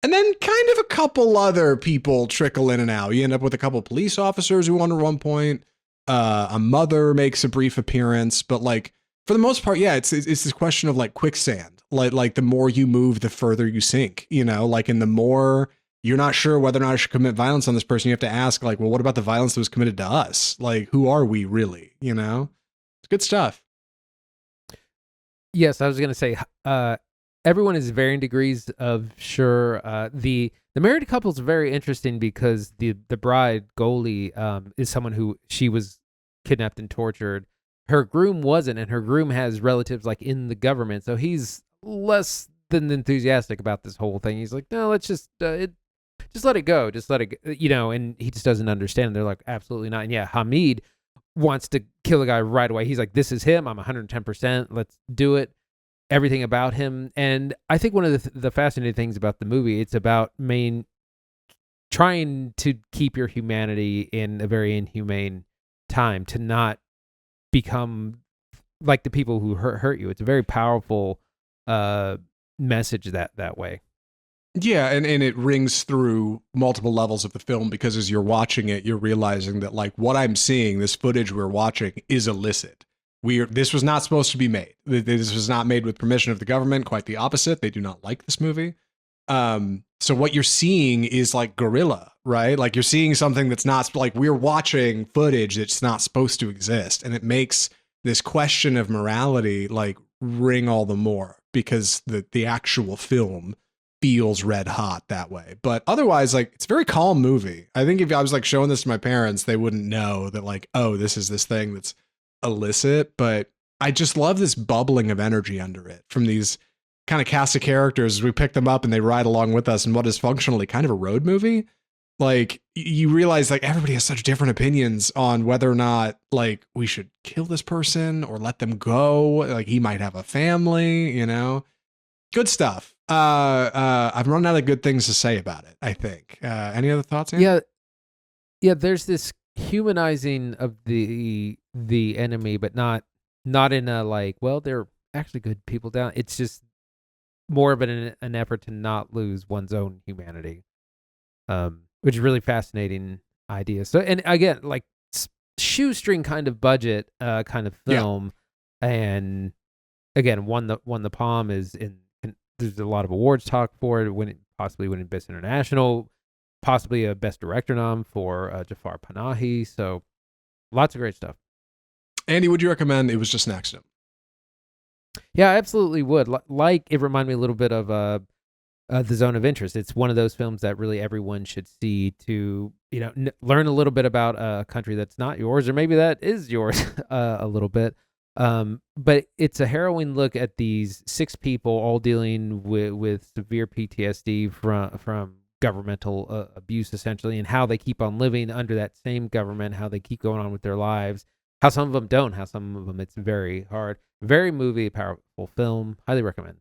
And then kind of a couple other people trickle in and out. You end up with a couple of police officers who, under one point, a mother makes a brief appearance, but like for the most part, yeah, it's this question of like quicksand. Like the more you move, the further you sink. You know, like, and the more you're not sure whether or not I should commit violence on this person, you have to ask, like, well, what about the violence that was committed to us? Like, who are we really? You know, it's good stuff. Yes, I was going to say everyone is varying degrees of sure. The married couple is very interesting because the bride Goldie is someone who she was kidnapped and tortured. Her groom wasn't, and her groom has relatives like in the government, so he's less than enthusiastic about this whole thing. He's like, no, let's just let it go, just let it, and he just doesn't understand. They're like, absolutely not. And yeah, Hamid wants to kill a guy right away. He's like, this is him. I'm 110%. Let's do it. Everything about him. And I think one of the fascinating things about the movie, it's about trying to keep your humanity in a very inhumane time, to not become like the people who hurt you. It's a very powerful message that way. Yeah, and it rings through multiple levels of the film, because as you're watching it, you're realizing that like what I'm seeing, this footage we're watching, is illicit. This was not supposed to be made. This was not made with permission of the government. Quite the opposite. They do not like this movie. So what you're seeing is like guerrilla, right? Like you're seeing something that's not, like, we're watching footage that's not supposed to exist, and it makes this question of morality like ring all the more, because the actual film feels red hot that way. But otherwise, like, it's a very calm movie. I think if I was like showing this to my parents, they wouldn't know that like, oh, this is this thing that's illicit. But I just love this bubbling of energy under it from these kind of cast of characters as we pick them up and they ride along with us in what is functionally kind of a road movie. Like, you realize like everybody has such different opinions on whether or not like we should kill this person or let them go. Like, he might have a family, good stuff. I've run out of good things to say about it, I think. Any other thoughts, Andy? Yeah, there's this humanizing of the enemy, but not in a like, well, they're actually good people down. It's just more of an effort to not lose one's own humanity, which is really fascinating idea. So, and again, like shoestring kind of budget kind of film, and again, won the Palme. There's a lot of awards talk for it, possibly winning Best International, possibly a Best Director nom for Jafar Panahi. So lots of great stuff. Andy, would you recommend It Was Just an Accident? Yeah, I absolutely would. Like, it reminded me a little bit of The Zone of Interest. It's one of those films that really everyone should see to, learn a little bit about a country that's not yours, or maybe that is yours a little bit. But it's a harrowing look at these 6 people all dealing with severe PTSD from governmental abuse, essentially, and how they keep on living under that same government, how they keep going on with their lives, how some of them don't, how some of them it's very hard. Very powerful film. Highly recommend.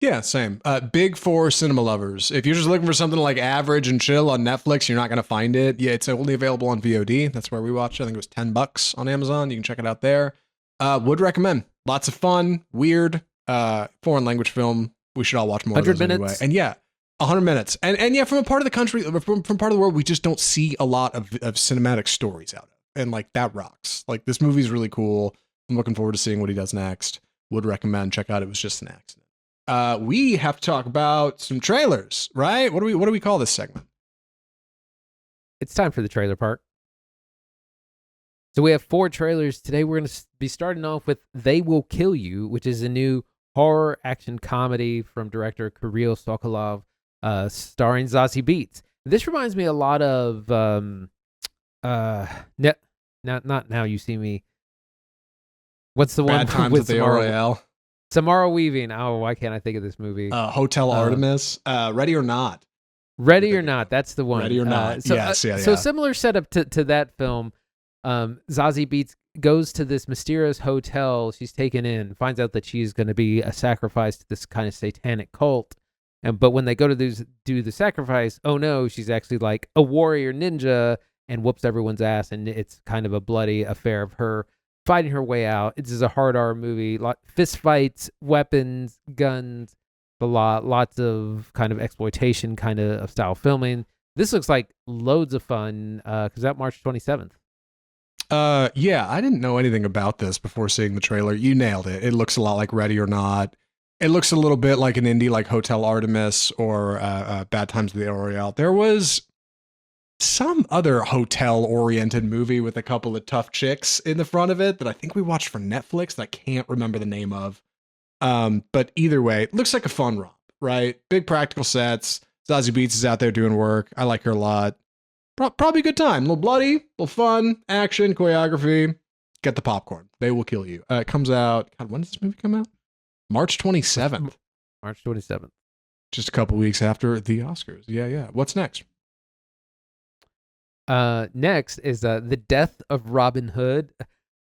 Yeah, same. Big for cinema lovers. If you're just looking for something like average and chill on Netflix, you're not going to find it. Yeah, it's only available on VOD. That's where we watched it. I think it was $10 on Amazon. You can check it out there. Would recommend. Lots of fun, weird, foreign language film. We should all watch more of those 100 minutes. Anyway. And yeah, 100 minutes. And yeah, from a part of the country, from part of the world, we just don't see a lot of cinematic stories out of. And like, that rocks. Like, this movie's really cool. I'm looking forward to seeing what he does next. Would recommend. Check out It Was Just an Accident. We have to talk about some trailers, right? What do we call this segment? It's time for the trailer part. So we have 4 trailers today. We're going to be starting off with They Will Kill You, which is a new horror action comedy from director Kirill Sokolov, starring Zazie Beetz. This reminds me a lot of not Now You See Me. What's the Bad one Times with at the Royale? Samara Weaving. Oh, why can't I think of this movie? Hotel Artemis. Ready or Not. Ready or Not. That's the one. Ready or Not. Yes. So similar setup to that film. Zazie Beetz goes to this mysterious hotel she's taken in, finds out that she's going to be a sacrifice to this kind of satanic cult. But when they go to do the sacrifice, oh no, she's actually like a warrior ninja and whoops everyone's ass. And it's kind of a bloody affair of her fighting her way out. This is a hard R movie. Fist fights, weapons, guns, lots of kind of exploitation kind of style filming. This looks like loads of fun. Comes out March 27th. Yeah, I didn't know anything about this before seeing the trailer. You nailed it. It looks a lot like Ready or Not. It looks a little bit like an indie like Hotel Artemis or Bad Times at the Royale. There was some other hotel-oriented movie with a couple of tough chicks in the front of it that I think we watched for Netflix that I can't remember the name of. But either way, it looks like a fun romp, right? Big practical sets. Zazie Beetz is out there doing work. I like her a lot. Probably a good time. A little bloody, a little fun, action, choreography. Get the popcorn. They will kill you. It comes out. God, when does this movie come out? March 27th. March 27th. Just a couple weeks after the Oscars. Yeah. What's next? Next is The Death of Robin Hood.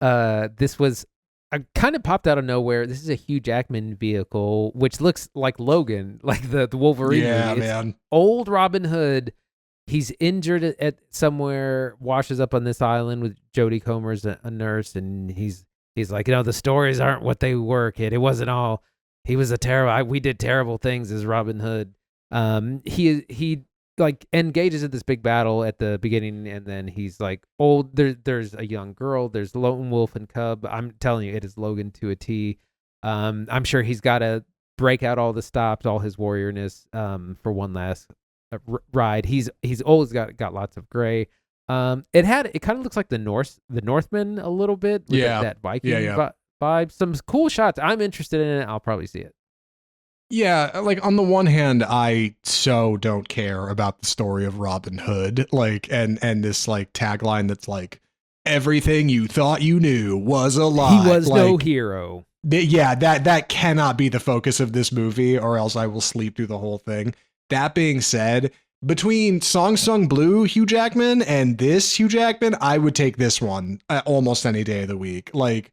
This was kind of popped out of nowhere. This is a Hugh Jackman vehicle, which looks like Logan, like the Wolverine movie. Man. Old Robin Hood. He's injured at somewhere, washes up on this island with Jodie Comer's a nurse, and he's like, the stories aren't what they were, kid. It wasn't all. He was we did terrible things as Robin Hood. He like engages in this big battle at the beginning, and then he's like old. There's a young girl. There's Lone Wolf and Cub. I'm telling you, it is Logan to a T. I'm sure he's got to break out all the stops, all his warriorness, for one last ride. He's always got lots of gray. It kind of looks like the Northman a little bit. With that Viking vibe. Some cool shots. I'm interested in it. I'll probably see it. Yeah, like on the one hand, I so don't care about the story of Robin Hood, like and this like tagline that's like everything you thought you knew was a lie. He was no hero. Yeah, that cannot be the focus of this movie, or else I will sleep through the whole thing. That being said, between Song Sung Blue Hugh Jackman and this Hugh Jackman, I would take this one almost any day of the week. Like,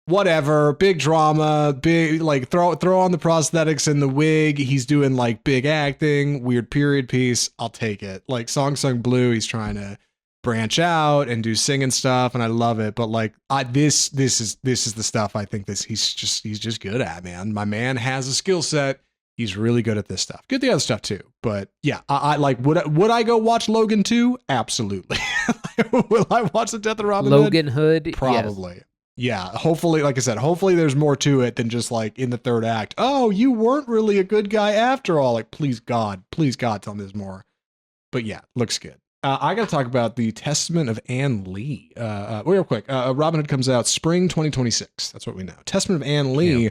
whatever, big drama, big like throw on the prosthetics and the wig. He's doing like big acting, weird period piece. I'll take it. Like Song Sung Blue, he's trying to branch out and do singing stuff, and I love it. But like, this is the stuff I think he's just good at, man. My man has a skill set. He's really good at this stuff. Good at the other stuff too. But yeah, I like, would I go watch Logan 2? Absolutely. Will I watch The Death of Robin Hood? Probably. Yes. Yeah. Hopefully, like I said, hopefully there's more to it than just like in the third act. Oh, you weren't really a good guy after all. Like, please God, tell me there's more. But yeah, looks good. I got to talk about The Testament of Anne Lee. Real quick. Robin Hood comes out spring 2026. That's what we know. Testament of Anne Lee. Yeah.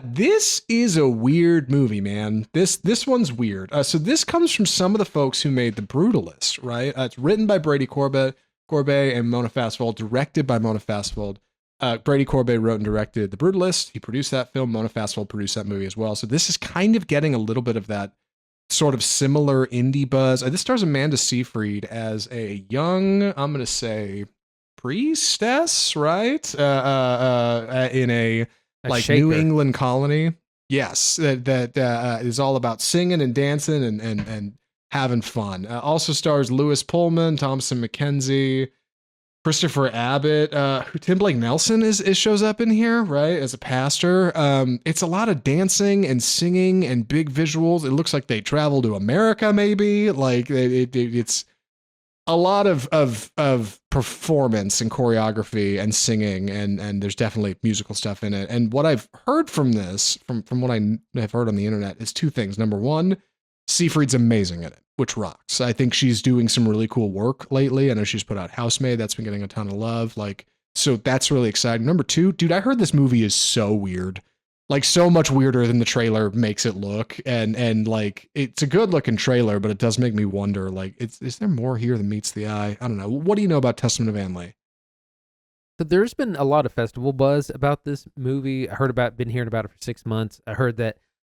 This is a weird movie, man. This one's weird. So this comes from some of the folks who made The Brutalist, right? It's written by Brady Corbet and Mona Fastvold, directed by Mona Fastvold. Brady Corbet wrote and directed The Brutalist. He produced that film. Mona Fastvold produced that movie as well. So this is kind of getting a little bit of that sort of similar indie buzz. This stars Amanda Seyfried as a young, I'm going to say, priestess, right? In a like shaker. New England colony. Yes, that is all about singing and dancing and having fun. Also stars Lewis Pullman, Thomasin McKenzie, Christopher Abbott, Tim Blake Nelson shows up in here, right, as a pastor. It's a lot of dancing and singing and big visuals. It looks like they travel to America, maybe. Like it's a lot of performance and choreography and singing, and there's definitely musical stuff in it. And what I've heard from this, from what I have heard on the internet, is two things. Number one, Seyfried's amazing at it, which rocks. I think she's doing some really cool work lately. I know she's put out Housemaid. That's been getting a ton of love. Like, so that's really exciting. Number two, dude, I heard this movie is so weird. Like, so much weirder than the trailer makes it look. And like, it's a good looking trailer, but it does make me wonder, like, is there more here than meets the eye? I don't know. What do you know about Testament of Anne Lee? So there's been a lot of festival buzz about this movie. Been hearing about it for 6 months. I heard that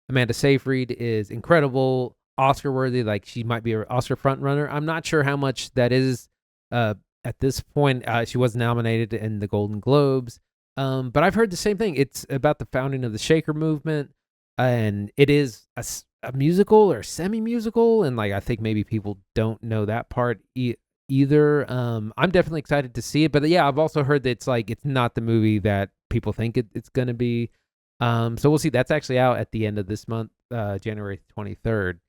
Amanda Seyfried is incredible, Oscar worthy. Like, she might be an Oscar front runner. I'm not sure how much that is at this point. She was nominated in the Golden Globes. But I've heard the same thing. It's about the founding of the Shaker movement, and it is a musical or semi-musical, and like I think maybe people don't know that part either. I'm definitely excited to see it, but yeah, I've also heard that it's not the movie that people think it's going to be. So we'll see. That's actually out at the end of this month, January 23rd.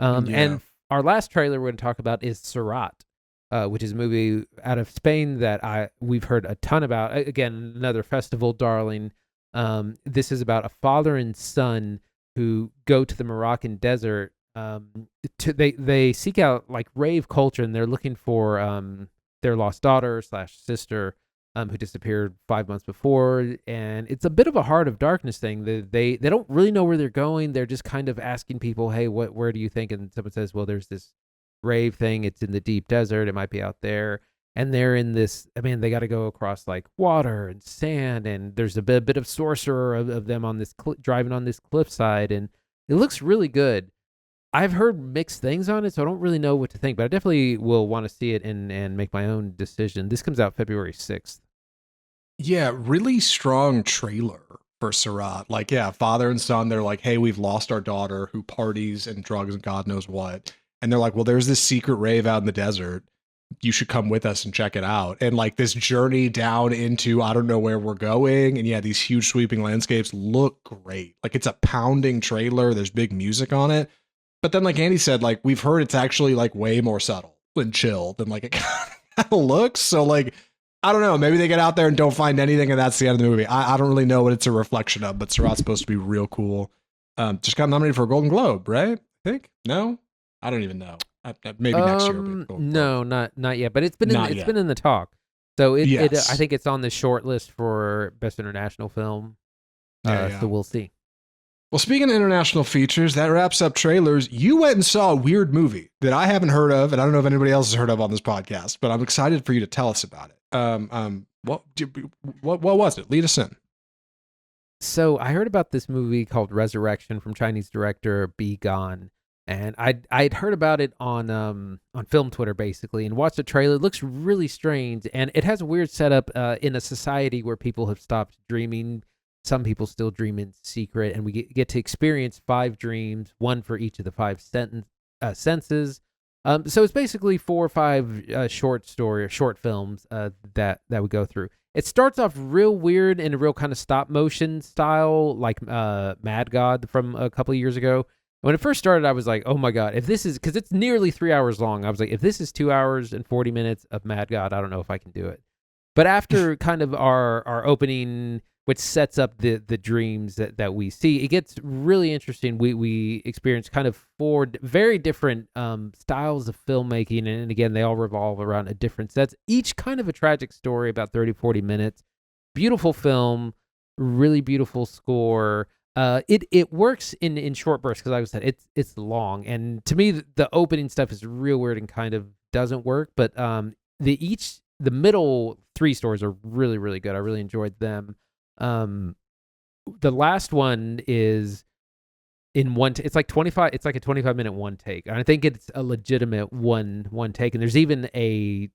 And our last trailer we're going to talk about is Sirat. Which is a movie out of Spain that we've heard a ton about. Again, another festival darling. This is about a father and son who go to the Moroccan desert. They seek out like rave culture, and they're looking for their lost daughter /sister. who disappeared 5 months before, and it's a bit of a Heart of Darkness thing. They don't really know where they're going. They're just kind of asking people, hey, where do you think? And someone says, well, there's this rave thing. It's in the deep desert. It might be out there. And they're in this, I mean, they got to go across like water and sand, and there's a bit of sorcerer of them on this driving on this cliffside, and it looks really good. I've heard mixed things on it, so I don't really know what to think, but I definitely will want to see it and make my own decision. This comes out February 6th. Yeah, really strong trailer for Sirat. Like, yeah, father and son, they're like, hey, we've lost our daughter who parties and drugs and God knows what. And they're like, well, there's this secret rave out in the desert. You should come with us and check it out. And like this journey down into, I don't know where we're going. And yeah, these huge sweeping landscapes look great. Like it's a pounding trailer. There's big music on it. But then like Andy said, like we've heard it's actually like way more subtle and chill than like it kind of looks. So like, I don't know, maybe they get out there and don't find anything and that's the end of the movie. I don't really know what it's a reflection of, but Sirat's supposed to be real cool. Just got nominated for a Golden Globe, right? I think? No? I don't even know. Maybe next year. No, not yet. But it's been in the talk. So I think it's on the short list for Best International Film. So we'll see. Well, speaking of international features, that wraps up trailers. You went and saw a weird movie that I haven't heard of, and I don't know if anybody else has heard of on this podcast, but I'm excited for you to tell us about it. What was it? Lead us in. So I heard about this movie called Resurrection from Chinese director Bi Gan. And I'd heard about it on film Twitter basically, and watched the trailer. It looks really strange, and it has a weird setup in a society where people have stopped dreaming. Some people still dream in secret, and we get to experience 5 dreams, one for each of the 5 senses. So it's basically 4 or 5 short films that we go through. It starts off real weird in a real kind of stop motion style, like Mad God from a couple of years ago. When it first started, I was like, oh my God, if this is, because it's nearly 3 hours long, I was like, if this is 2 hours and 40 minutes of Mad God, I don't know if I can do it. But after kind of our opening, which sets up the dreams that we see, it gets really interesting. We experience kind of 4 very different styles of filmmaking. And again, they all revolve around a different sets, each kind of a tragic story, about 30, 40 minutes. Beautiful film, really beautiful score. It works in short bursts because, like I said, it's long, and to me the opening stuff is real weird and kind of doesn't work. But the middle 3 stories are really, really good. I really enjoyed them. The last one is in one. It's like 25. It's like a 25-minute one take, and I think it's a legitimate one take. And there's even a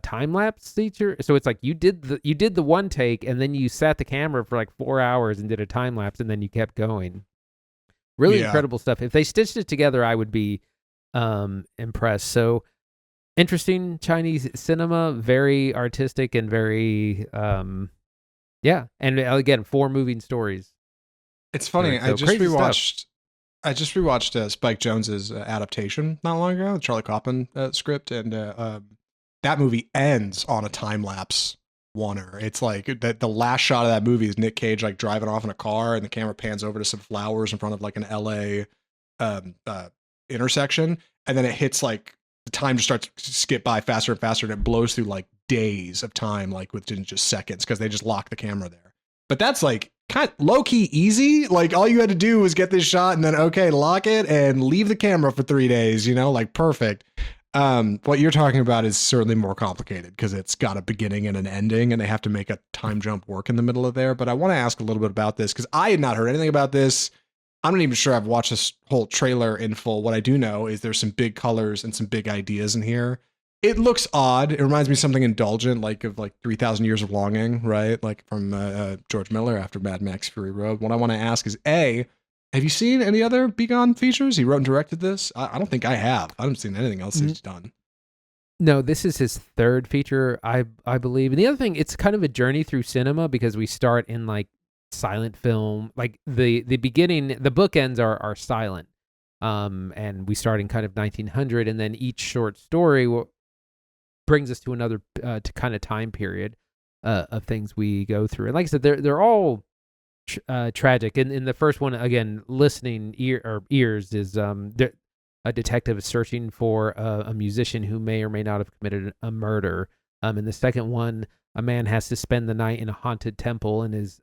time lapse feature, so it's like you did the one take, and then you sat the camera for like 4 hours and did a time lapse, and then you kept going. Really incredible stuff. If they stitched it together, I would be impressed. So interesting Chinese cinema, very artistic and very and again 4 moving stories. It's funny. So I just rewatched Spike Jonze's adaptation not long ago, the Charlie Kaufman script, and that movie ends on a time lapse oneer. It's like the last shot of that movie is Nick Cage like driving off in a car, and the camera pans over to some flowers in front of like an LA intersection, and then it hits like the time just starts to skip by faster and faster, and it blows through like days of time, like within just seconds, because they just lock the camera there. But that's like kind of low-key easy. Like all you had to do was get this shot and then lock it and leave the camera for 3 days, like perfect. What you're talking about is certainly more complicated because it's got a beginning and an ending, and they have to make a time jump work in the middle of there. But I want to ask a little bit about this because I had not heard anything about this. I'm not even sure I've watched this whole trailer in full. What I do know is there's some big colors and some big ideas in here. It looks odd. It reminds me of something indulgent, like of like 3,000 Years of Longing, right? Like from George Miller after Mad Max Fury Road. What I want to ask is, have you seen any other Bi Gan features? He wrote and directed this. I don't think I have. I haven't seen anything else he's done. No, this is his 3rd feature, I believe. And the other thing, it's kind of a journey through cinema because we start in like silent film, like the beginning, the bookends are silent, and we start in kind of 1900, and then each short story brings us to another to kind of time period of things we go through. And like I said, they're all tragic. In the first one, again, listening ears is a detective is searching for a musician who may or may not have committed a murder. In the second one, a man has to spend the night in a haunted temple and is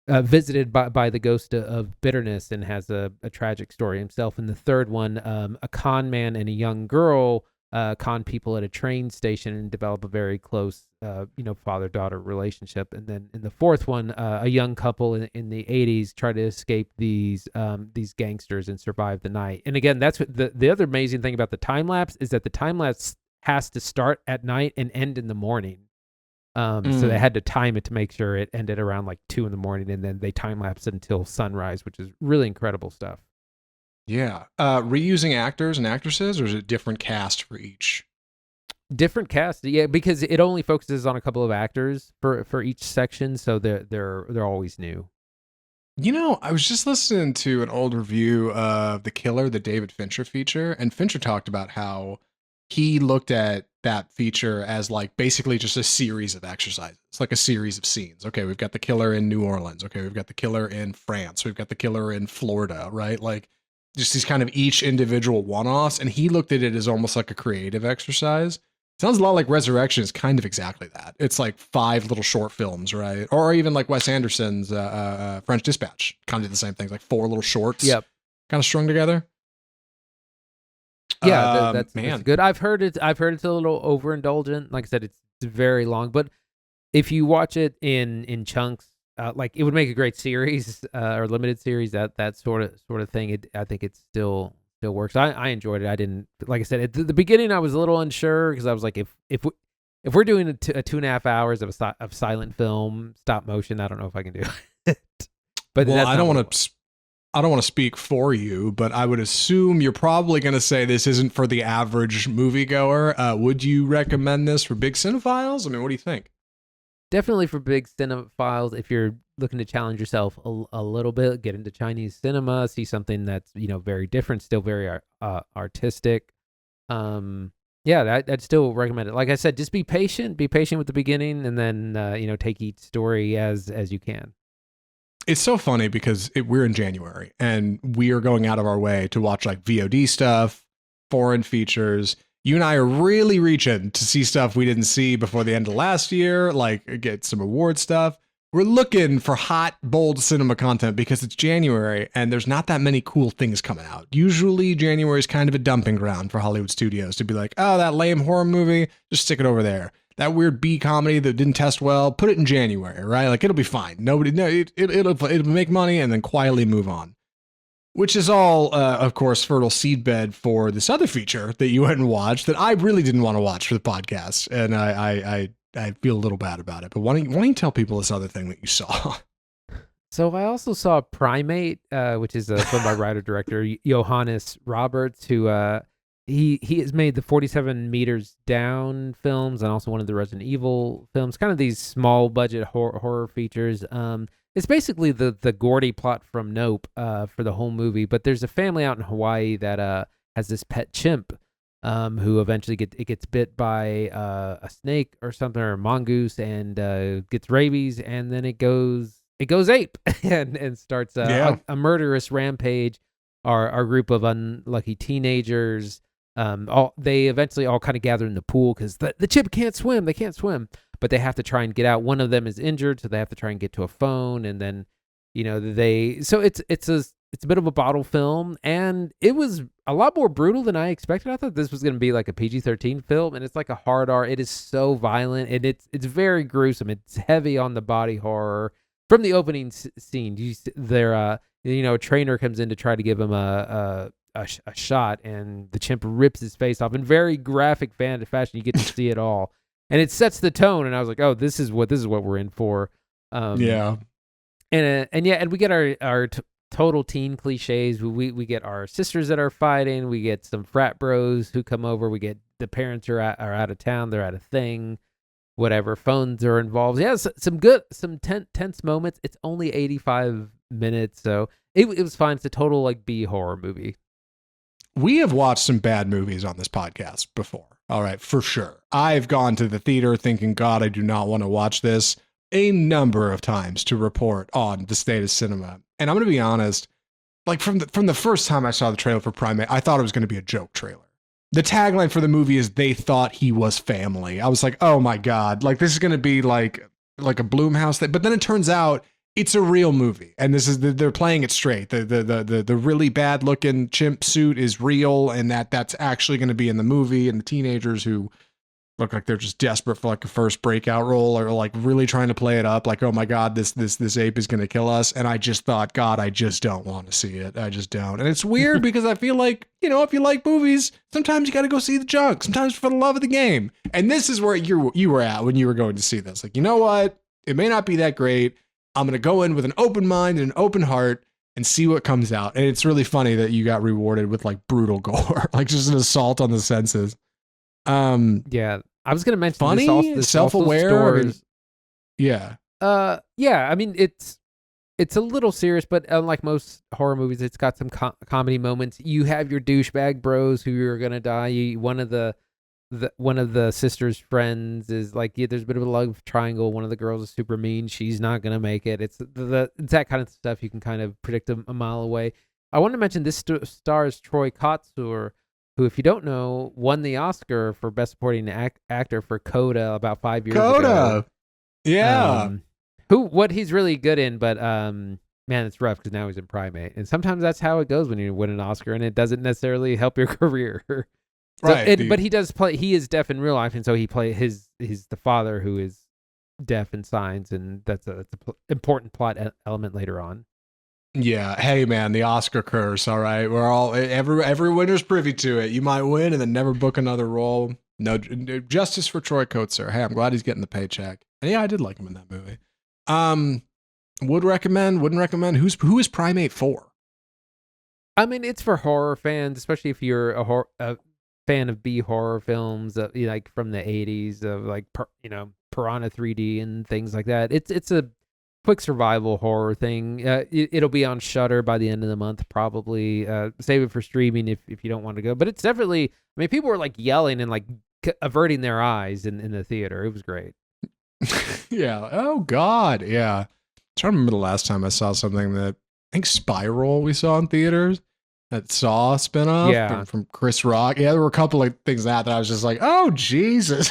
visited by the ghost of bitterness and has a tragic story himself. And the third one, a con man and a young girl con people at a train station and develop a very close, father-daughter relationship. And then in the fourth one, a young couple in the 80s try to escape these gangsters and survive the night. And again, that's what the other amazing thing about the time lapse is that the time lapse has to start at night and end in the morning. So they had to time it to make sure it ended around like 2 a.m, and then they time lapse until sunrise, which is really incredible stuff. Yeah. Reusing actors and actresses, or is it different cast for each? Different cast, yeah, because it only focuses on a couple of actors for each section, so they're always new. I was just listening to an old review of The Killer, the David Fincher feature, and Fincher talked about how he looked at that feature as like basically just a series of exercises. It's like a series of scenes. Okay, we've got the killer in New Orleans. Okay, we've got the killer in France. We've got the killer in Florida, right? Like just these kind of each individual one-offs. And he looked at it as almost like a creative exercise. Sounds a lot like Resurrection is kind of exactly that. It's like 5 little short films, right? Or even like Wes Anderson's French Dispatch. Kind of the same things, like 4 little shorts. Yep. Kind of strung together. Yeah, that's good. I've heard it's a little overindulgent. Like I said, it's very long, but if you watch it in chunks, like it would make a great series or limited series. That sort of thing. I think it still works. I enjoyed it. I didn't, like I said, at the beginning I was a little unsure because I was like, if we're doing a 2.5 hours of silent film stop motion, I don't know if I can do it. But well, I don't want to speak for you, but I would assume you're probably going to say this isn't for the average moviegoer. Would you recommend this for big cinephiles? I mean, what do you think? Definitely for big cinephiles. If you're looking to challenge yourself a little bit, get into Chinese cinema, see something that's very different, still very artistic. I'd still recommend it. Like I said, just be patient with the beginning, and then take each story as you can. It's so funny because we're in January and we are going out of our way to watch like VOD stuff, foreign features. You and I are really reaching to see stuff we didn't see before the end of last year, like get some award stuff. We're looking for hot, bold cinema content because it's January and there's not that many cool things coming out. Usually January is kind of a dumping ground for Hollywood studios to be like, oh, that lame horror movie, just stick it over there. That weird B comedy that didn't test well, put it in January, right? Like it'll be fine. It'll make money and then quietly move on. Which is all, of course, fertile seedbed for this other feature that you went and watched that I really didn't want to watch for the podcast, and I feel a little bad about it. But why don't you tell people this other thing that you saw? So I also saw Primate, which is a film by writer-director Johannes Roberts, who he has made the 47 Meters Down films and also one of the Resident Evil films, kind of these small-budget horror features. It's basically the Gordy plot from Nope for the whole movie, but there's a family out in Hawaii that has this pet chimp who eventually gets bit by a snake or something, or a mongoose, and gets rabies, and then it goes ape and starts a murderous rampage. Our group of unlucky teenagers, they eventually all kind of gather in the pool because the chimp can't swim. They can't swim. But they have to try and get out. One of them is injured, so they have to try and get to a phone, and then, so it's a bit of a bottle film, and it was a lot more brutal than I expected. I thought this was going to be like a PG-13 film, and it's like a hard R. It is so violent, and it's very gruesome. It's heavy on the body horror from the opening scene. A trainer comes in to try to give him a shot, and the chimp rips his face off in very graphic fashion. You get to see it all. And it sets the tone, and I was like, "Oh, this is what we're in for." And we get our total teen cliches. We get our sisters that are fighting. We get some frat bros who come over. We get the parents are out of town. They're at a thing, whatever. Phones are involved. Yeah, some tense moments. It's only 85 minutes, so it was fine. It's a total like B horror movie. We have watched some bad movies on this podcast before. All right, for sure. I've gone to the theater thinking, God, I do not want to watch this a number of times to report on the state of cinema. And I'm going to be honest, like from the first time I saw the trailer for Primate, I thought it was going to be a joke trailer. the tagline for the movie is "They thought he was family." I was like, oh my god, like this is gonna be like a Blumhouse thing. But then it turns out it's a real movie, and they're playing it straight. The really bad looking chimp suit is real, and that's actually going to be in the movie. And the teenagers who look like they're just desperate for like a first breakout role, or like really trying to play it up, like, oh my god, this ape is going to kill us. And I just thought, God, I just don't want to see it. I just don't. And it's weird because I feel like, if you like movies, sometimes you got to go see the junk. Sometimes for the love of the game. And this is where you were at when you were going to see this. Like, you know what? It may not be that great. I'm going to go in with an open mind and an open heart and see what comes out. And it's really funny that you got rewarded with like brutal gore, like just an assault on the senses. Yeah, I was going to mention funny, this self-aware. I mean, yeah. Yeah. I mean, it's a little serious, but unlike most horror movies, it's got some comedy moments. You have your douchebag bros who are going to die. One of the sister's friends is like, there's a bit of a love triangle. One of the girls is super mean. She's not going to make it. It's that kind of stuff you can kind of predict a mile away. I want to mention this stars Troy Kotsur, who, if you don't know, won the Oscar for Best Supporting Actor for Coda about 5 years ago. Coda! Yeah. What he's really good in, but man, it's rough because now he's in Primate. And sometimes that's how it goes when you win an Oscar, and it doesn't necessarily help your career. Right, but he does play. He is deaf in real life, and so he's the father who is deaf in signs, and that's an important plot element later on. Yeah. Hey, man, the Oscar curse. All right, we're all every winner's privy to it. You might win and then never book another role. No justice for Troy Kotsur. Hey, I'm glad he's getting the paycheck. And yeah, I did like him in that movie. Would recommend. Wouldn't recommend. Who is Primate for? I mean, it's for horror fans, especially if you're a fan of B horror films, like from the 80s, of like Piranha 3D and things like that. It's a quick survival horror thing. It'll be on Shudder by the end of the month, probably. Save it for streaming if you don't want to go. But it's definitely. I mean, people were like yelling and like averting their eyes in the theater. It was great. Yeah. Oh God. Yeah. I'm trying to remember the last time I saw something that I think Spiral we saw in theaters. That Saw spinoff from Chris Rock. Yeah, there were a couple of things that I was just like, oh Jesus.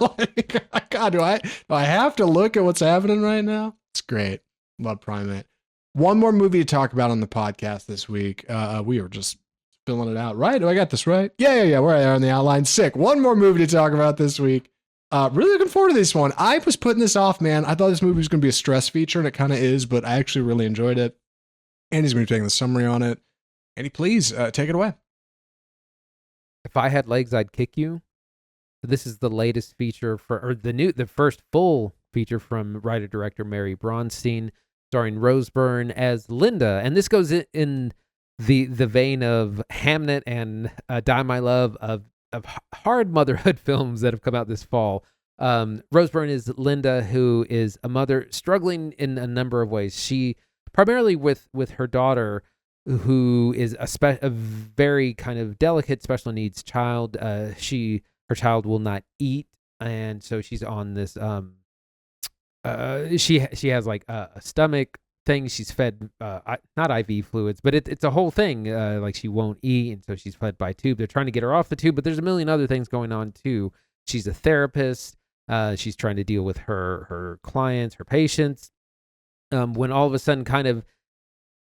Like, God, do I have to look at what's happening right now? It's great. Love Primate. One more movie to talk about on the podcast this week. We were just spilling it out, right? Do I got this right? Yeah. We're there on the outline. Sick. One more movie to talk about this week. Really looking forward to this one. I was putting this off, man. I thought this movie was going to be a stress feature, and it kind of is, but I actually really enjoyed it. Andy's going to be taking the summary on it. Andy, please take it away. If I had legs, I'd kick you. This is the latest feature the first full feature from writer-director Mary Bronstein, starring Rose Byrne as Linda. And this goes in the vein of Hamnet and Die My Love, of hard motherhood films that have come out this fall. Rose Byrne is Linda, who is a mother struggling in a number of ways. She primarily with her daughter, who is a very kind of delicate special needs child. Her child will not eat, and so she's on this. She has like a stomach thing. She's fed not IV fluids, but it's a whole thing. Like she won't eat, and so she's fed by tube. They're trying to get her off the tube, but there's a million other things going on too. She's a therapist. She's trying to deal with her clients, her patients. When all of a sudden, kind of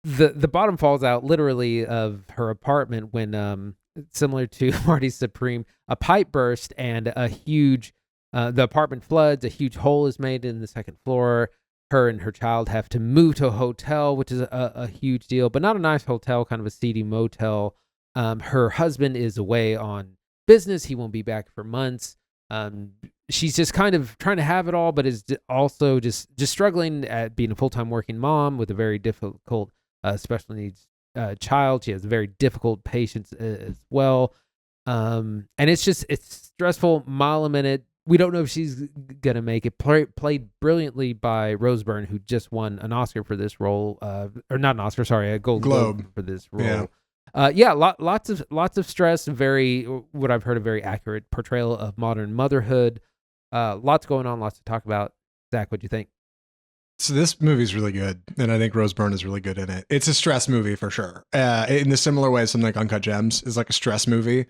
the bottom falls out literally of her apartment when similar to Marty's Supreme, a pipe burst and a huge the apartment floods. A huge hole is made in the second floor. Her and her child have to move to a hotel, which is a huge deal, but not a nice hotel, kind of a seedy motel. Her husband is away on business. He won't be back for months. She's just kind of trying to have it all, but is also just struggling at being a full-time working mom with a very difficult special needs child. She has very difficult patients as well. And it's stressful mile a minute. We don't know if she's going to make it. Played brilliantly by Rose Byrne, who just won an Oscar for this role. Or not an Oscar, sorry, a Golden Globe for this role. Yeah. Lots of stress. Very, what I've heard, a very accurate portrayal of modern motherhood. Lots going on, lots to talk about. Zach, what'd you think? So this movie is really good, and I think Rose Byrne is really good in it. It's a stress movie for sure. In the similar way, something like Uncut Gems is like a stress movie.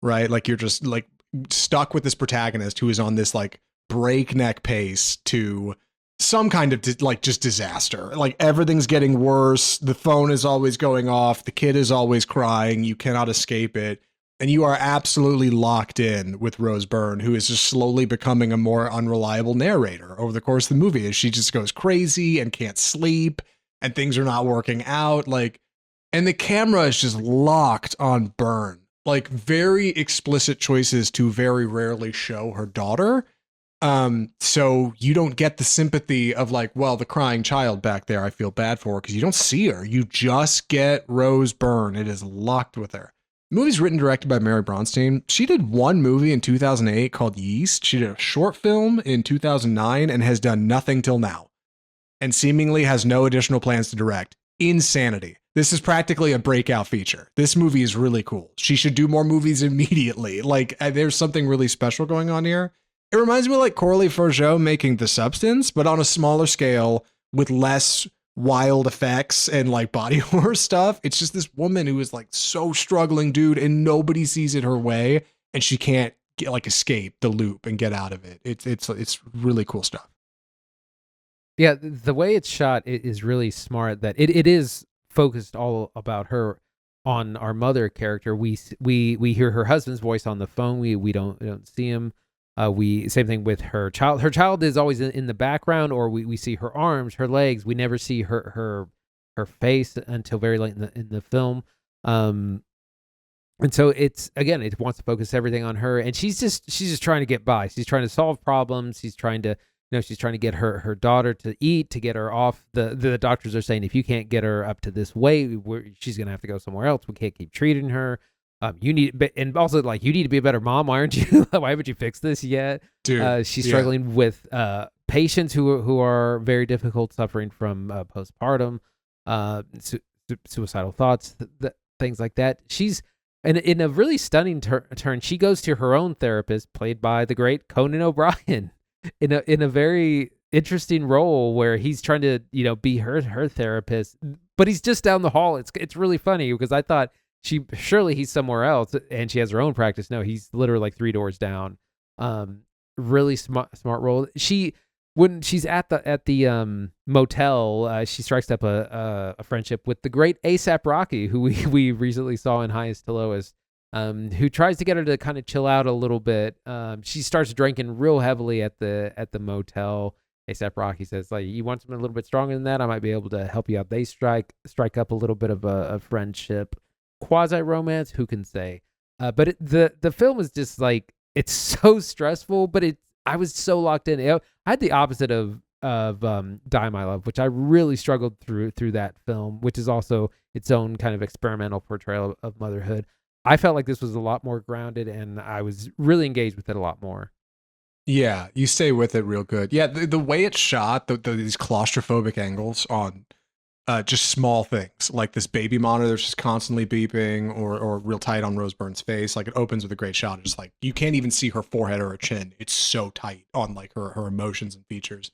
right? Like you're just like stuck with this protagonist who is on this like breakneck pace to some kind of like just disaster. Like everything's getting worse. The phone is always going off. The kid is always crying. You cannot escape it. And you are absolutely locked in with Rose Byrne, who is just slowly becoming a more unreliable narrator over the course of the movie as she just goes crazy and can't sleep and things are not working out. Like, and the camera is just locked on Byrne. Like very explicit choices to very rarely show her daughter. So you don't get the sympathy of like, well, the crying child back there, I feel bad for her because you don't see her. You just get Rose Byrne. It is locked with her. The movie's written and directed by Mary Bronstein. She did one movie in 2008 called Yeast. She did a short film in 2009 and has done nothing till now. And seemingly has no additional plans to direct. Insanity. This is practically a breakout feature. This movie is really cool. She should do more movies immediately. Like, there's something really special going on here. It reminds me of like Coralie Forgeot making The Substance, but on a smaller scale with less wild effects and like body horror stuff. It's just this woman who is like so struggling, dude, and nobody sees it her way, and she can't get, like escape the loop and get out of it. It's really cool stuff. Yeah, the way it's shot is really smart. That it is focused all about her on our mother character. We hear her husband's voice on the phone. We don't see him. Same thing with her child. Her child is always in the background, or we see her arms, her legs. We never see her face until very late in the film. And so it wants to focus everything on her, and she's just trying to get by. She's trying to solve problems. She's trying to get her daughter to eat, to get her off. The doctors are saying if you can't get her up to this weight, she's gonna have to go somewhere else. We can't keep treating her. You need, and also like you need to be a better mom. Why aren't you? Why haven't you fixed this yet? Dude, she's struggling with patients who are very difficult, suffering from postpartum, suicidal thoughts, things like that. She's in a really stunning turn. She goes to her own therapist, played by the great Conan O'Brien, in a very interesting role where he's trying to be her therapist, but he's just down the hall. It's really funny because I thought. Surely he's somewhere else and she has her own practice. No, he's literally like 3 doors down. Really smart role. When she's at the motel, she strikes up a friendship with the great A$AP Rocky, who we recently saw in Highest to Lowest, who tries to get her to kind of chill out a little bit. She starts drinking real heavily at the motel. A$AP Rocky says, like, you want something a little bit stronger than that? I might be able to help you out. They strike up a little bit of a friendship. Quasi-romance, who can say? But the film is just like, it's so stressful, but I was so locked in. I had the opposite of Die My Love, which I really struggled through that film, which is also its own kind of experimental portrayal of motherhood. I felt like this was a lot more grounded, and I was really engaged with it a lot more. Yeah, you stay with it real good. Yeah, the way it's shot, these claustrophobic angles on just small things like this baby monitor that's just constantly beeping or real tight on Rose Byrne's face. Like it opens with a great shot. It's like you can't even see her forehead or her chin. It's so tight on like her emotions and features.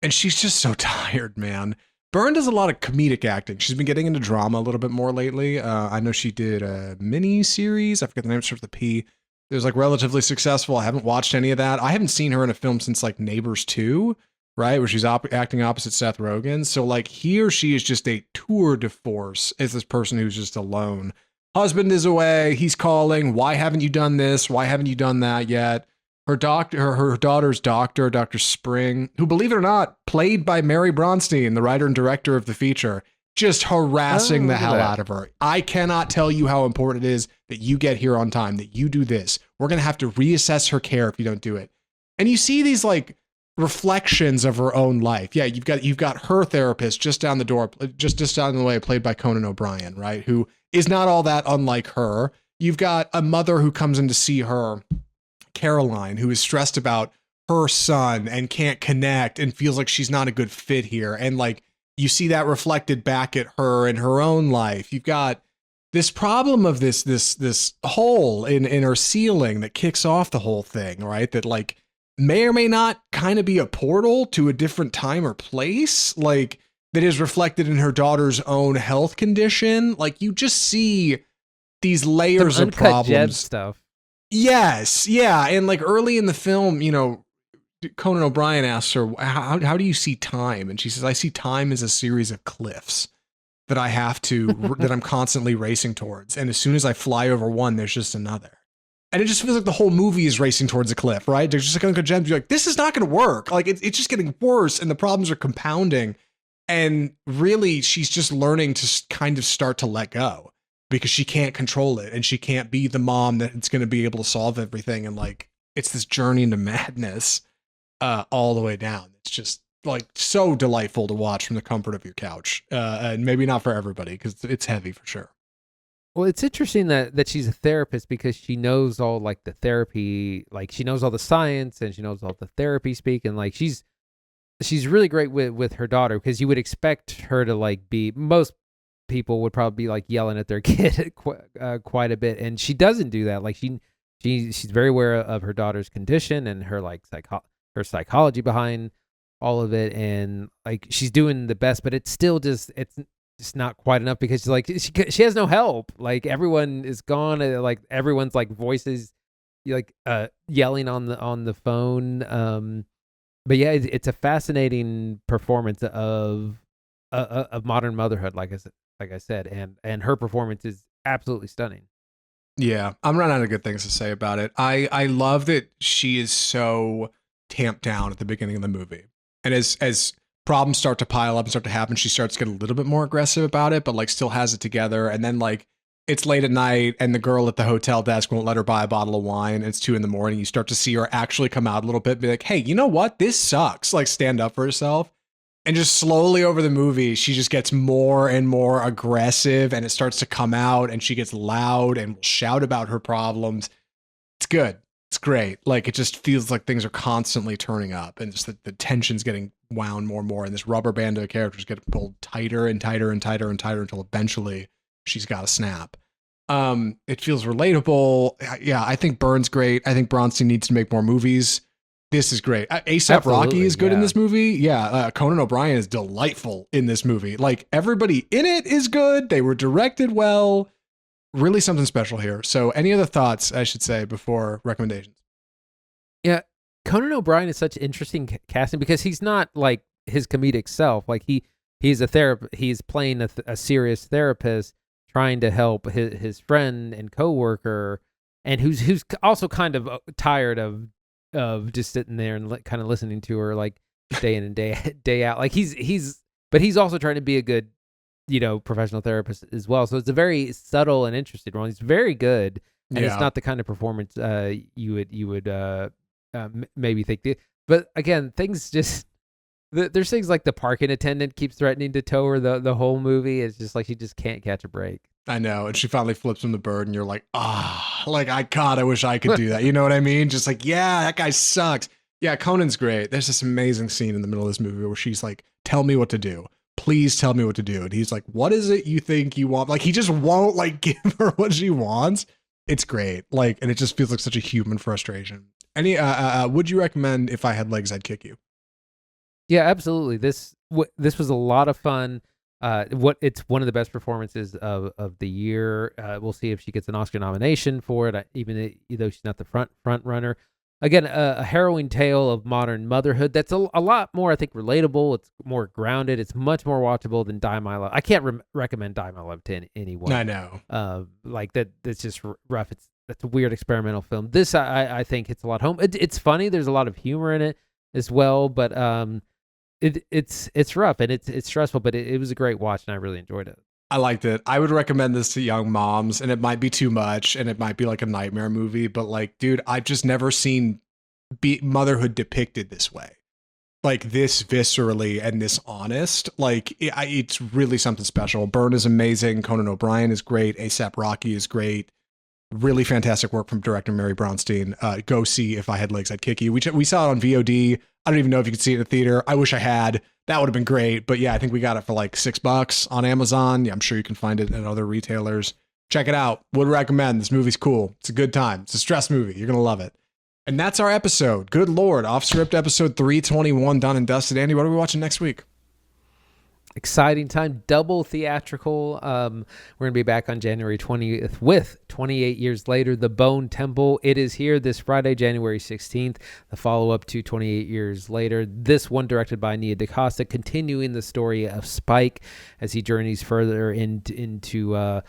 And she's just so tired, man. Byrne does a lot of comedic acting. She's been getting into drama a little bit more lately. I know she did a mini series. I forget the name, it starts with a P. It was like relatively successful. I haven't watched any of that. I haven't seen her in a film since like Neighbors 2. Right, where she's acting opposite Seth Rogen. So like he or she is just a tour de force as this person who's just alone. Husband is away. He's calling. Why haven't you done this? Why haven't you done that yet? Her daughter's doctor, Dr. Spring, who, believe it or not, played by Mary Bronstein, the writer and director of the feature, just harassing the hell out of her. I cannot tell you how important it is that you get here on time, that you do this. We're going to have to reassess her care if you don't do it. And you see these like reflections of her own life. Yeah, you've got her therapist just down the door, just down the way, played by Conan O'Brien, right? Who is not all that unlike her. You've got a mother who comes in to see her, Caroline, who is stressed about her son and can't connect and feels like she's not a good fit here. And like you see that reflected back at her in her own life. You've got this problem of this hole in her ceiling that kicks off the whole thing, right? That like may or may not kind of be a portal to a different time or place, like that is reflected in her daughter's own health condition. Like you just see these layers of problems. Stuff. Yes, yeah, and like early in the film, Conan O'Brien asks her, how do you see time? And she says, I see time as a series of cliffs that I have to, that I'm constantly racing towards. And as soon as I fly over one, there's just another. And it just feels like the whole movie is racing towards a cliff, right? There's just like a gems. You're like, this is not going to work. Like it's just getting worse and the problems are compounding. And really, she's just learning to kind of start to let go because she can't control it and she can't be the mom that's going to be able to solve everything. And like, it's this journey into madness all the way down. It's just like so delightful to watch from the comfort of your couch. And maybe not for everybody because it's heavy for sure. Well, it's interesting that she's a therapist because she knows all like the therapy, like she knows all the science and she knows all the therapy speak. And like, she's really great with her daughter because you would expect her to like be, most people would probably be like yelling at their kid quite a bit. And she doesn't do that. Like she's very aware of her daughter's condition and her like her psychology behind all of it. And like, she's doing the best, but it's still just not quite enough because like she has no help. Like everyone is gone. Like everyone's like voices, like yelling on the phone. But yeah, it's a fascinating performance of modern motherhood. Like I said, and her performance is absolutely stunning. Yeah, I'm running out of good things to say about it. I love that she is so tamped down at the beginning of the movie, and as problems start to pile up and start to happen, she starts to get a little bit more aggressive about it, but like still has it together. And then like it's late at night and the girl at the hotel desk won't let her buy a bottle of wine. And it's 2 a.m. You start to see her actually come out a little bit and be like, hey, you know what? This sucks. Like stand up for herself. And just slowly over the movie, she just gets more and more aggressive and it starts to come out and she gets loud and will shout about her problems. It's good. It's great. Like it just feels like things are constantly turning up and just the tension's getting wound more and more. And this rubber band of characters get pulled tighter and tighter and tighter and tighter until eventually she's got to snap. It feels relatable. Yeah, I think Byrne's great. I think Bronstein needs to make more movies. This is great. A$AP Rocky is good in this movie. Yeah, Conan O'Brien is delightful in this movie. Like everybody in it is good. They were directed well. Really something special here. So any other thoughts, I should say, before recommendations? Yeah, Conan O'Brien is such interesting casting because he's not like his comedic self. Like he's a therapist. He's playing a serious therapist trying to help his friend and coworker, and who's also kind of tired of just sitting there and kind of listening to her like day in and day out. Like but he's also trying to be a good, professional therapist as well. So it's a very subtle and interesting role. He's very good, and it's not the kind of performance you would maybe think. But again, things just there's things like the parking attendant keeps threatening to tow her the whole movie. It's just like she just can't catch a break. I know, and she finally flips him the bird, and you're like, like I wish I could do that. You know what I mean? Just like, yeah, that guy sucks. Yeah, Conan's great. There's this amazing scene in the middle of this movie where she's like, tell me what to do. Please tell me what to do. And he's like, what is it you think you want? Like, he just won't like give her what she wants. It's great. Like, and it just feels like such a human frustration. Any, would you recommend If I Had Legs, I'd Kick You? Yeah, absolutely. This was a lot of fun. It's one of the best performances of the year. We'll see if she gets an Oscar nomination for it, even though she's not the front runner. Again, a harrowing tale of modern motherhood that's a lot more, I think, relatable. It's more grounded. It's much more watchable than Die My Love. I can't recommend Die My Love to anyone. I know. Like that. It's just rough. That's a weird experimental film. This I think hits a lot home. It's funny. There's a lot of humor in it as well, but it's rough and it's stressful. But it was a great watch, and I really enjoyed it. I liked it. I would recommend this to young moms, and it might be too much, and it might be like a nightmare movie, but like, dude, I've just never seen motherhood depicted this way. Like this viscerally and this honest. Like it's really something special. Byrne is amazing. Conan O'Brien is great. A$AP Rocky is great. Really fantastic work from director Mary Bronstein. Go see If I Had Legs, I'd Kick You. We saw it on VOD. I don't even know if you could see it in the theater. I wish I had. That would have been great. But yeah, I think we got it for like $6 on Amazon. Yeah, I'm sure you can find it at other retailers. Check it out. Would recommend. This movie's cool. It's a good time. It's a stress movie. You're going to love it. And that's our episode. Good Lord. Off Script episode 321 done and dusted. Andy, what are we watching next week? Exciting time, double theatrical. We're going to be back on January 20th with 28 years later, The Bone Temple. It is here this Friday, January 16th, the follow-up to 28 years later. This one directed by Nia DaCosta, continuing the story of Spike as he journeys further into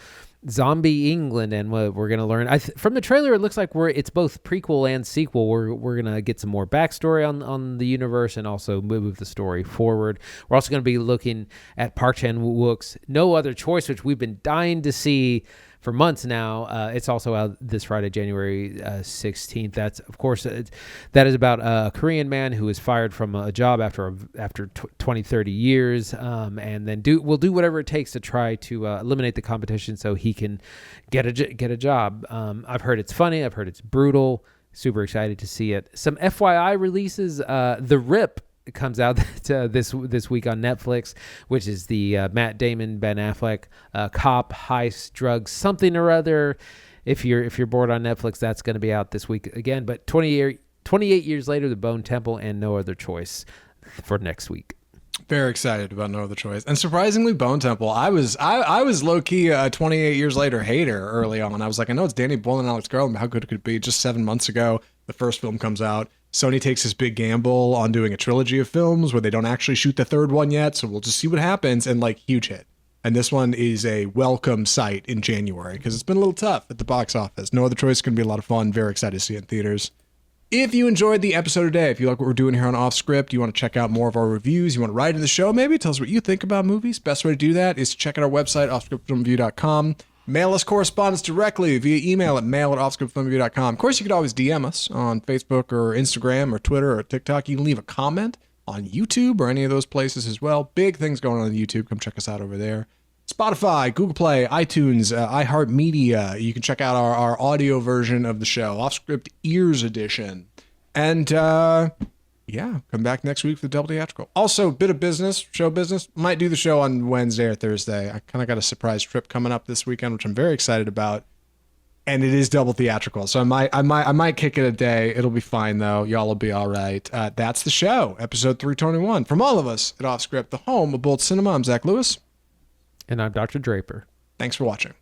zombie England, and what we're going to learn from the trailer, it looks like it's both prequel and sequel. We're going to get some more backstory on the universe and also move the story forward. We're also going to be looking at Park Chan-wook's No Other Choice, which we've been dying to see for months now. It's also out this Friday, January 16th. That's, of course, that is about a Korean man who is fired from a job after 20, 30 years, and then will do whatever it takes to try to eliminate the competition so he can get a job. I've heard it's funny. I've heard it's brutal. Super excited to see it. Some FYI releases. The Rip comes out this week on Netflix, which is the Matt Damon, Ben Affleck cop heist drugs something or other. If you're bored on Netflix, that's going to be out this week again. But 28 years later, The Bone Temple and No Other Choice for next week. Very excited about No Other Choice. And surprisingly, Bone Temple, I was low-key a 28 years later hater early on. I was like, I know it's Danny Boyle and Alex Garland, but how good it could be. Just 7 months ago, the first film comes out. Sony takes this big gamble on doing a trilogy of films where they don't actually shoot the third one yet, so we'll just see what happens, and huge hit. And this one is a welcome sight in January because it's been a little tough at the box office. No Other Choice is going to be a lot of fun. Very excited to see it in theaters. If you enjoyed the episode today, if you like what we're doing here on Off Script, you want to check out more of our reviews, you want to write in the show maybe, tell us what you think about movies, best way to do that is to check out our website, offscriptfilmreview.com. Mail us correspondence directly via email at mail@offscriptfilmreview.com. Of course, you could always DM us on Facebook or Instagram or Twitter or TikTok. You can leave a comment on YouTube or any of those places as well. Big things going on YouTube. Come check us out over there. Spotify, Google Play, iTunes, iHeartMedia. You can check out our audio version of the show, Off Script Ears Edition. And come back next week for the Double Theatrical. Also, bit of business, show business. Might do the show on Wednesday or Thursday. I kind of got a surprise trip coming up this weekend, which I'm very excited about. And it is Double Theatrical, so I might kick it a day. It'll be fine though. Y'all will be all right. That's the show, episode 321. From all of us at Off Script, the home of Bold Cinema. I'm Zach Lewis. And I'm Dr. Draper. Thanks for watching.